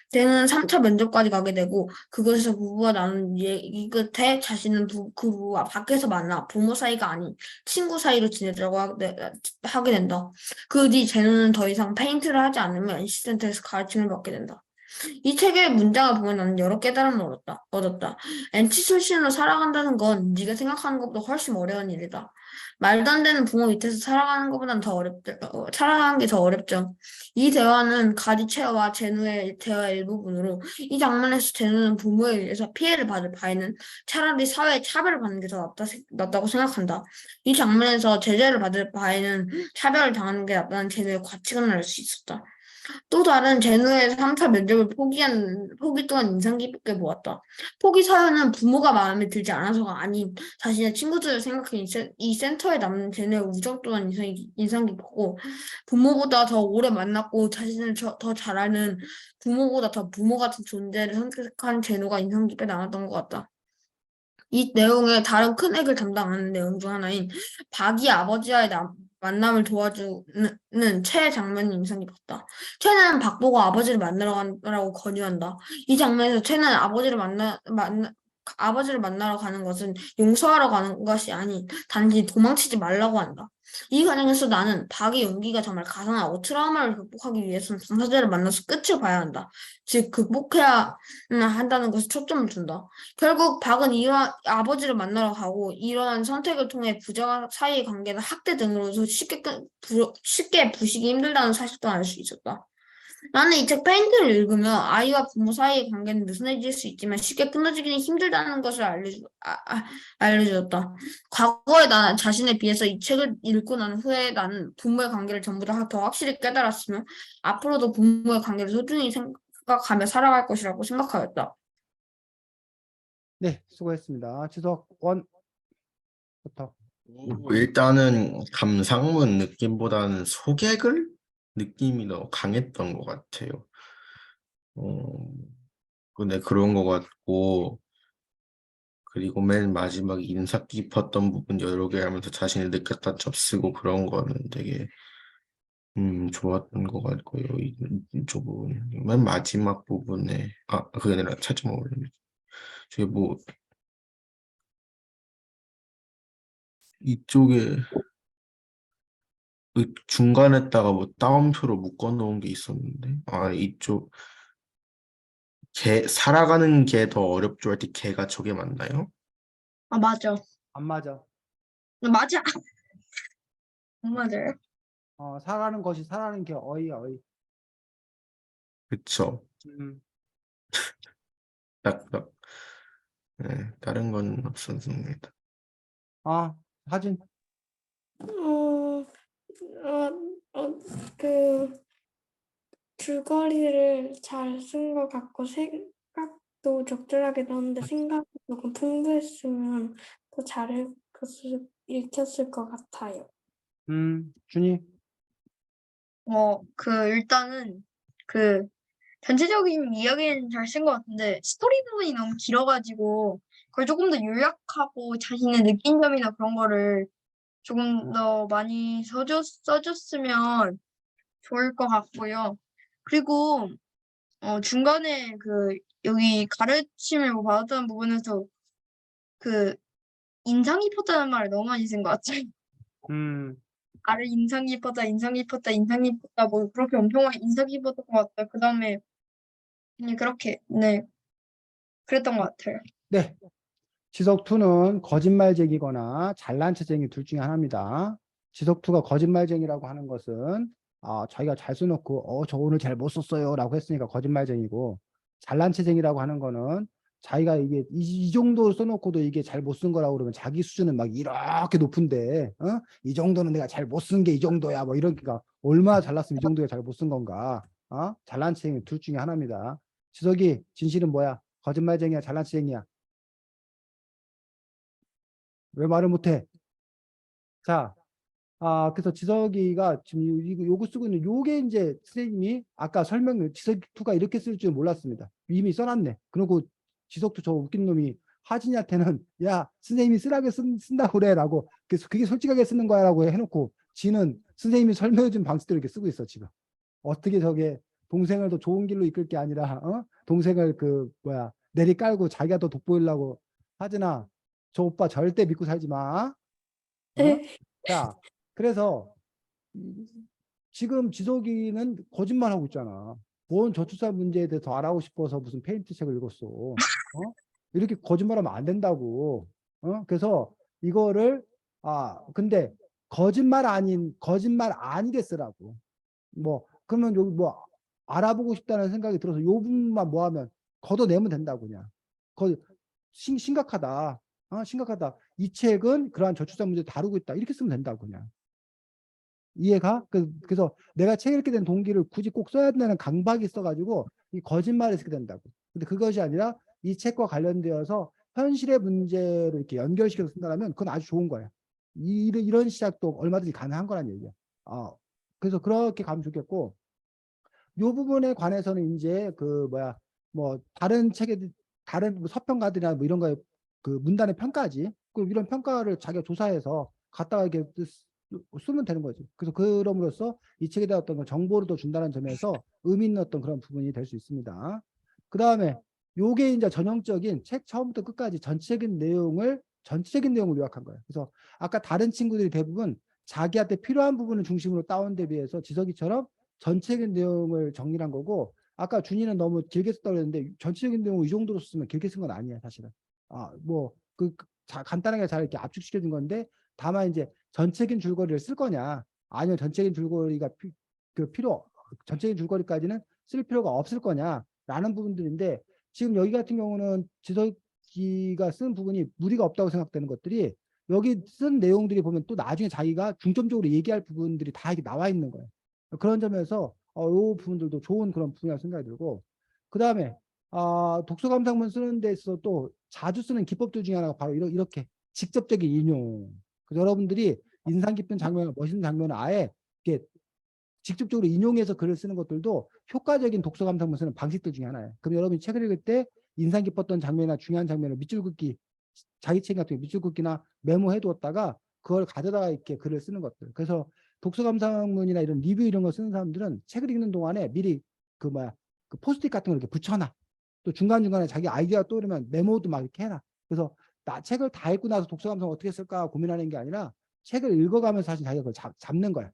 제노는 3차 면접까지 가게 되고 그곳에서 부부와 나눈 얘기 끝에 자신은 그 부부와 밖에서 만나 부모 사이가 아닌 친구 사이로 지내자고 하게 된다. 그 뒤 제노는 더 이상 페인트를 하지 않으며 NC센터에서 가르침을 받게 된다. 이 책의 문장을 보면 나는 여러 깨달음을 얻었다. NC 출신으로 살아간다는 건 네가 생각하는 것보다 훨씬 어려운 일이다. 말도 안 되는 부모 밑에서 살아가는 것보단 살아가는 게 더 어렵죠. 이 대화는 가디체와 제누의 대화 일부분으로 이 장면에서 제누는 부모에 의해서 피해를 받을 바에는 차라리 사회에 차별을 받는 게 더 낫다고 생각한다. 이 장면에서 제재를 받을 바에는 차별을 당하는 게 낫다는 제누의 가치관을 알 수 있었다. 또 다른 제노의 3차 면접을 포기 또한 인상 깊게 보았다. 포기 사연은 부모가 마음에 들지 않아서가 아닌 자신의 친구들을 생각해 이 센터에 남는 제노의 우정 또한 인상 깊고 부모보다 더 오래 만났고 자신을 더 잘 아는 부모보다 더 부모 같은 존재를 선택한 제노가 인상 깊게 남았던 것 같다. 이 내용의 다른 큰 액을 담당하는 내용 중 하나인 박이 아버지와의 만남을 도와주는 최의 장면이 인상 깊었다. 최는 박 보고 아버지를 만나러 가라고 권유한다. 이 장면에서 최는 아버지를 아버지를 만나러 가는 것은 용서하러 가는 것이 아닌 단지 도망치지 말라고 한다. 이 과정에서 나는 박의 용기가 정말 가상하고 트라우마를 극복하기 위해서는 당사자를 만나서 끝을 봐야 한다. 즉 극복해야 한다는 것에 초점을 둔다. 결국 박은 이러한 아버지를 만나러 가고 이러한 선택을 통해 부자 사이의 관계는 학대 등으로서 쉽게 부시기 힘들다는 사실도 알 수 있었다. 나는 이 책 페인트를 읽으며 아이와 부모 사이의 관계는 느슨해질 수 있지만 쉽게 끊어지기는 힘들다는 것을 알려주었다. 과거의 나 자신에 비해서 이 책을 읽고 난 후에 나는 부모의 관계를 전부 다 더 확실히 깨달았으며 앞으로도 부모의 관계를 소중히 생각하며 살아갈 것이라고 생각하였다. 네, 수고했습니다. 지석 원부터. 일단은 감상문 느낌보다는 소개글 느낌이 더 강했던 것 같아요. 근데 그런 것 같고, 그리고 맨 마지막 인상 깊었던 부분 여러 개 하면서 자신을 느꼈다 접쓰고 그런 거는 되게 좋았던 것 같고요. 이쪽 부분 맨 마지막 부분에 그게 아니라 차츰 어울립니다. 저게 뭐 이쪽에 중간에다가 뭐 따옴표로 묶어 놓은 게 있었는데 이쪽 살아가는 게 더 어렵죠 할 때 개가 저게 맞나요? 아, 맞아. 안 맞아. 맞아. 안 맞아요. 살아가는 것이 살아가는 게 어이. 그쵸. 음, 딱딱. 네, 다른 건 없었습니다. 사진. 어, 그 줄거리를 잘 쓴 것 같고 생각도 적절하게 넣었는데 생각이 조금 풍부했으면 더 잘 읽혔을 것 같아요. 준이. 일단은, 전체적인 이야기는 잘 쓴 것 같은데, 스토리 부분이 너무 길어가지고, 그걸 조금 더 요약하고 자신의 느낀 점이나 그런 거를 조금 더 많이 써줬으면 좋을 것 같고요. 그리고, 중간에 여기 가르침을 뭐 받았다는 부분에서 인상 깊었다는 말을 너무 많이 쓴 것 같아요. 나를 인상 깊었다, 뭐 그렇게 엄청 많이 인상 깊었던 것 같아요. 그 다음에 그냥 그렇게, 네, 그랬던 것 같아요. 네. 지석2는 거짓말쟁이거나 잘난 체쟁이 둘 중에 하나입니다. 지석2가 거짓말쟁이라고 하는 것은 자기가 잘 써놓고 저 오늘 잘 못 썼어요 라고 했으니까 거짓말쟁이고, 잘난 체쟁이라고 하는 거는 자기가 이게 이 정도 써놓고도 이게 잘 못 쓴 거라고 그러면 자기 수준은 막 이렇게 높은데 이 정도는 내가 잘 못 쓴 게 이 정도야 뭐 이러니까 얼마나 잘났으면 이 정도에 잘 못 쓴 건가. 잘난 체쟁이 둘 중에 하나입니다. 지석이 진실은 뭐야? 거짓말쟁이야 잘난 체쟁이야? 왜 말을 못해? 자, 그래서 지석이가 지금 요거 쓰고 있는 요게 이제 선생님이 아까 지석투가 이렇게 쓸 줄 몰랐습니다. 이미 써놨네. 그리고 지석투 저 웃긴 놈이 하진이한테는 야, 선생님이 쓰라고 쓴다고 그래 라고, 그래서 그게 솔직하게 쓰는 거야 라고 해놓고 지는 선생님이 설명해준 방식대로 이렇게 쓰고 있어 지금. 어떻게 저게 동생을 더 좋은 길로 이끌 게 아니라 동생을 내리깔고 자기가 더 돋보이려고. 하진아, 저 오빠 절대 믿고 살지 마. 자, 그래서 지금 지석이는 거짓말하고 있잖아. 뭔 저출산 문제에 대해서 더 알아보고 싶어서 무슨 페인트 책을 읽었어. 이렇게 거짓말하면 안 된다고. 그래서 이거를 근데 거짓말 아니게 쓰라고. 뭐 그러면 여기 뭐 알아보고 싶다는 생각이 들어서 요 부분만 뭐 하면 걷어내면 된다고. 그냥 심각하다. 심각하다. 이 책은 그러한 저출산 문제 다루고 있다. 이렇게 쓰면 된다고. 그냥. 이해가? 그래서 내가 책 읽게 된 동기를 굳이 꼭 써야 된다는 강박이 있어가지고 이 거짓말을 쓰게 된다고. 근데 그것이 아니라 이 책과 관련되어서 현실의 문제를 이렇게 연결시켜서 쓴다면 그건 아주 좋은 거야. 이런 시작도 얼마든지 가능한 거란 얘기야. 그래서 그렇게 가면 좋겠고, 이 부분에 관해서는 이제 뭐 다른 다른 뭐 서평가들이나 뭐 이런 거에 문단의 평가지. 이런 평가를 자기가 조사해서 갖다가 이렇게 쓰면 되는 거지. 그래서 그럼으로써 이 책에 대한 어떤 정보를 더 준다는 점에서 의미 있는 어떤 그런 부분이 될 수 있습니다. 그 다음에 요게 이제 전형적인 책 처음부터 끝까지 전체적인 내용을 요약한 거예요. 그래서 아까 다른 친구들이 대부분 자기한테 필요한 부분을 중심으로 따온 데 비해서 지석이처럼 전체적인 내용을 정리한 거고, 아까 준이는 너무 길게 썼다고 그랬는데 전체적인 내용을 이 정도로 쓰면 길게 쓴 건 아니에요, 사실은. 간단하게 잘 이렇게 압축시켜 준 건데, 다만 이제 전체적인 줄거리를 쓸 거냐, 아니면 전체적인 줄거리가 전체적인 줄거리까지는 쓸 필요가 없을 거냐라는 부분들인데, 지금 여기 같은 경우는 지석이가 쓴 부분이 무리가 없다고 생각되는 것들이, 여기 쓴 내용들이 보면 또 나중에 자기가 중점적으로 얘기할 부분들이 다 이렇게 나와 있는 거예요. 그런 점에서 이 부분들도 좋은 그런 부분이라고 생각이 들고, 그 다음에 독서 감상문 쓰는 데 있어서 또 자주 쓰는 기법들 중에 하나가 바로 이렇게 직접적인 인용. 그래서 여러분들이 인상 깊은 장면, 멋있는 장면을 아예 이렇게 직접적으로 인용해서 글을 쓰는 것들도 효과적인 독서 감상문 쓰는 방식들 중에 하나예요. 그럼 여러분이 책을 읽을 때 인상 깊었던 장면이나 중요한 장면을 밑줄 긋기, 자기 책 같은 거 밑줄 긋기나 메모해 두었다가 그걸 가져다가 이렇게 글을 쓰는 것들. 그래서 독서 감상문이나 이런 리뷰 이런 거 쓰는 사람들은 책을 읽는 동안에 미리 그 포스트잇 같은 걸 이렇게 붙여놔. 또 중간중간에 자기 아이디어가 떠오르면 메모도 막 이렇게 해놔. 그래서 나 책을 다 읽고 나서 독서 감상 어떻게 쓸까 고민하는 게 아니라 책을 읽어가면서 사실 자기가 그걸 잡는 거야.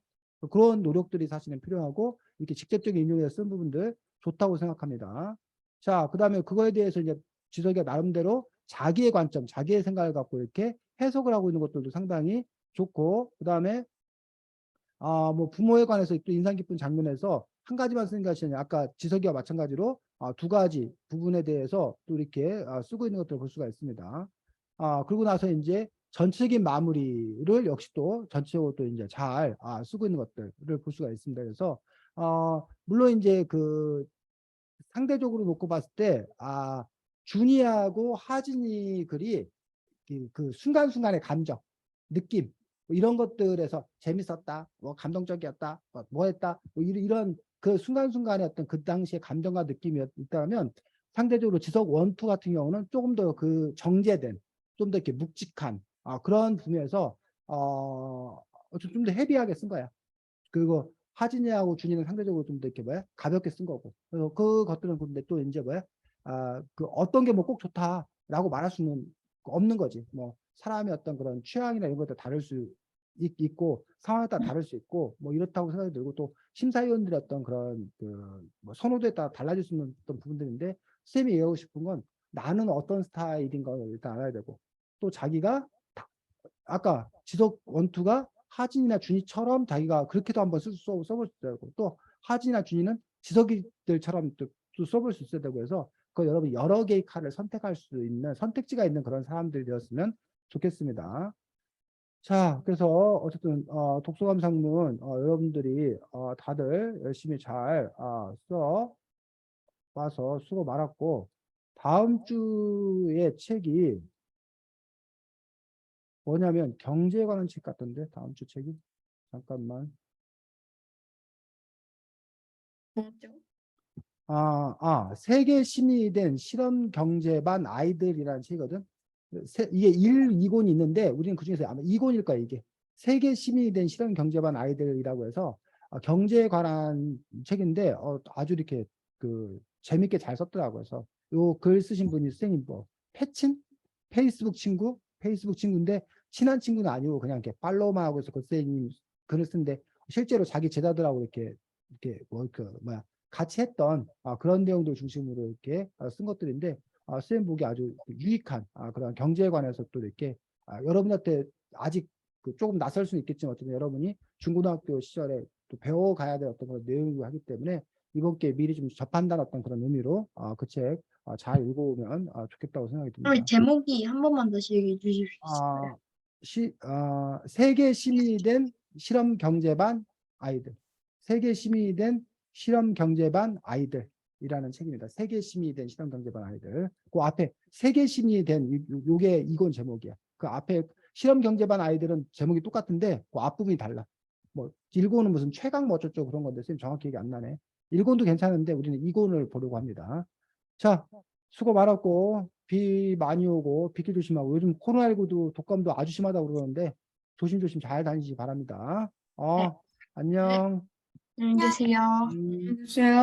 그런 노력들이 사실은 필요하고, 이렇게 직접적인 인용해서 쓴 부분들 좋다고 생각합니다. 자, 그 다음에 그거에 대해서 이제 지석이가 나름대로 자기의 관점, 자기의 생각을 갖고 이렇게 해석을 하고 있는 것들도 상당히 좋고, 그 다음에 부모에 관해서 또 인상 깊은 장면에서 한 가지만 쓰는 것이 아니라 아까 지석이와 마찬가지로 두 가지 부분에 대해서 또 이렇게 쓰고 있는 것들을 볼 수가 있습니다. 그리고 나서 이제 전체적인 마무리를 역시 또 전체적으로 또 이제 잘 쓰고 있는 것들을 볼 수가 있습니다. 그래서 물론 이제 그 상대적으로 놓고 봤을 때 준이하고 하진이 글이 그 순간순간의 감정, 느낌 이런 것들에서 재밌었다, 감동적이었다, 뭐 했다, 이런 그 순간순간의 어떤 그 당시의 감정과 느낌이 있다면, 상대적으로 지석 원투 같은 경우는 조금 더 그 정제된, 좀 더 이렇게 묵직한 그런 부분에서 좀 더 헤비하게 쓴 거야. 그리고 하진이하고 준이는 상대적으로 좀 더 이렇게 가볍게 쓴 거고. 그래서 그 것들은 근데 또 이제 그 어떤 게 뭐 꼭 좋다라고 말할 수는 없는 거지. 뭐 사람의 어떤 그런 취향이나 이런 것도 다를 수 있고, 상황에 따라 다를 수 있고, 뭐 이렇다고 생각이 들고, 또 심사위원들의 어떤 그런 뭐 선호도에 따라 달라질 수 있는 어떤 부분들인데, 쌤이 얘기하고 싶은 건 나는 어떤 스타일인 걸 일단 알아야 되고, 또 자기가 아까 지석 원투가 하진이나 준이처럼 자기가 그렇게도 한번 써볼 수 있어야 되고, 또 하진이나 준이는 지석이들처럼 또 써볼 수 있어야 되고 해서, 그 여러분 여러 개의 칼을 선택할 수 있는 선택지가 있는 그런 사람들이 되었으면 좋겠습니다. 자, 그래서 어쨌든 독서 감상문 여러분들이 다들 열심히 잘 써 와서 수고 많았고, 다음 주에 책이 뭐냐면 경제에 관한 책 같던데, 다음 주 책이 잠깐만. 뭐죠? 세계 시민이 된 실험 경제반 아이들이라는 책이거든. 이게 1, 2권이 있는데 우리는 그중에서 아마 2권일 거야, 이게. 세계 시민이 된 실험 경제반 아이들이라고 해서 경제에 관한 책인데 아주 이렇게 그 재밌게 잘 썼더라고요. 그래서 요 글 쓰신 분이 선생님 패친? 페이스북 친구인데 친한 친구는 아니고 그냥 이렇게 팔로우만 하고 있어. 그 선생님 글을 쓰는데 실제로 자기 제자들하고 이렇게 같이 했던 그런 내용들 중심으로 이렇게 쓴 것들인데, 선생님 보기 아주 유익한 그런 경제에 관해서 또 이렇게 여러분한테 아직 조금 낯설 수는 있겠지만 어쨌든 여러분이 중고등학교 시절에 또 배워가야 될 어떤 그런 내용이고 하기 때문에, 이번 기회에 미리 좀 접한다는 어떤 그런 의미로 그 책 잘 읽어보면 좋겠다고 생각이 그럼 듭니다. 제목이 한 번만 다시 얘기해 주실 수 있을까요? 세계 시민이 된 실험 경제반 아이들. 세계 시민이 된 실험 경제반 아이들이라는 책입니다. 세계 시민이 된 실험 경제반 아이들. 그 앞에 세계 시민이 된 요게 이건 제목이야. 그 앞에 실험 경제반 아이들은 제목이 똑같은데 그 앞부분이 달라. 뭐 1권은 무슨 최강 뭐 어쩌고 그런 건데 선생님 정확히 기억이 안 나네. 1권도 괜찮은데 우리는 2권을 보려고 합니다. 자, 수고 많았고, 비 많이 오고 빗길 조심하고, 요즘 코로나19도 독감도 아주 심하다고 그러는데 조심조심 잘 다니시기 바랍니다. 네. 안녕. 안녕히 계세요. 음. 안녕하세요.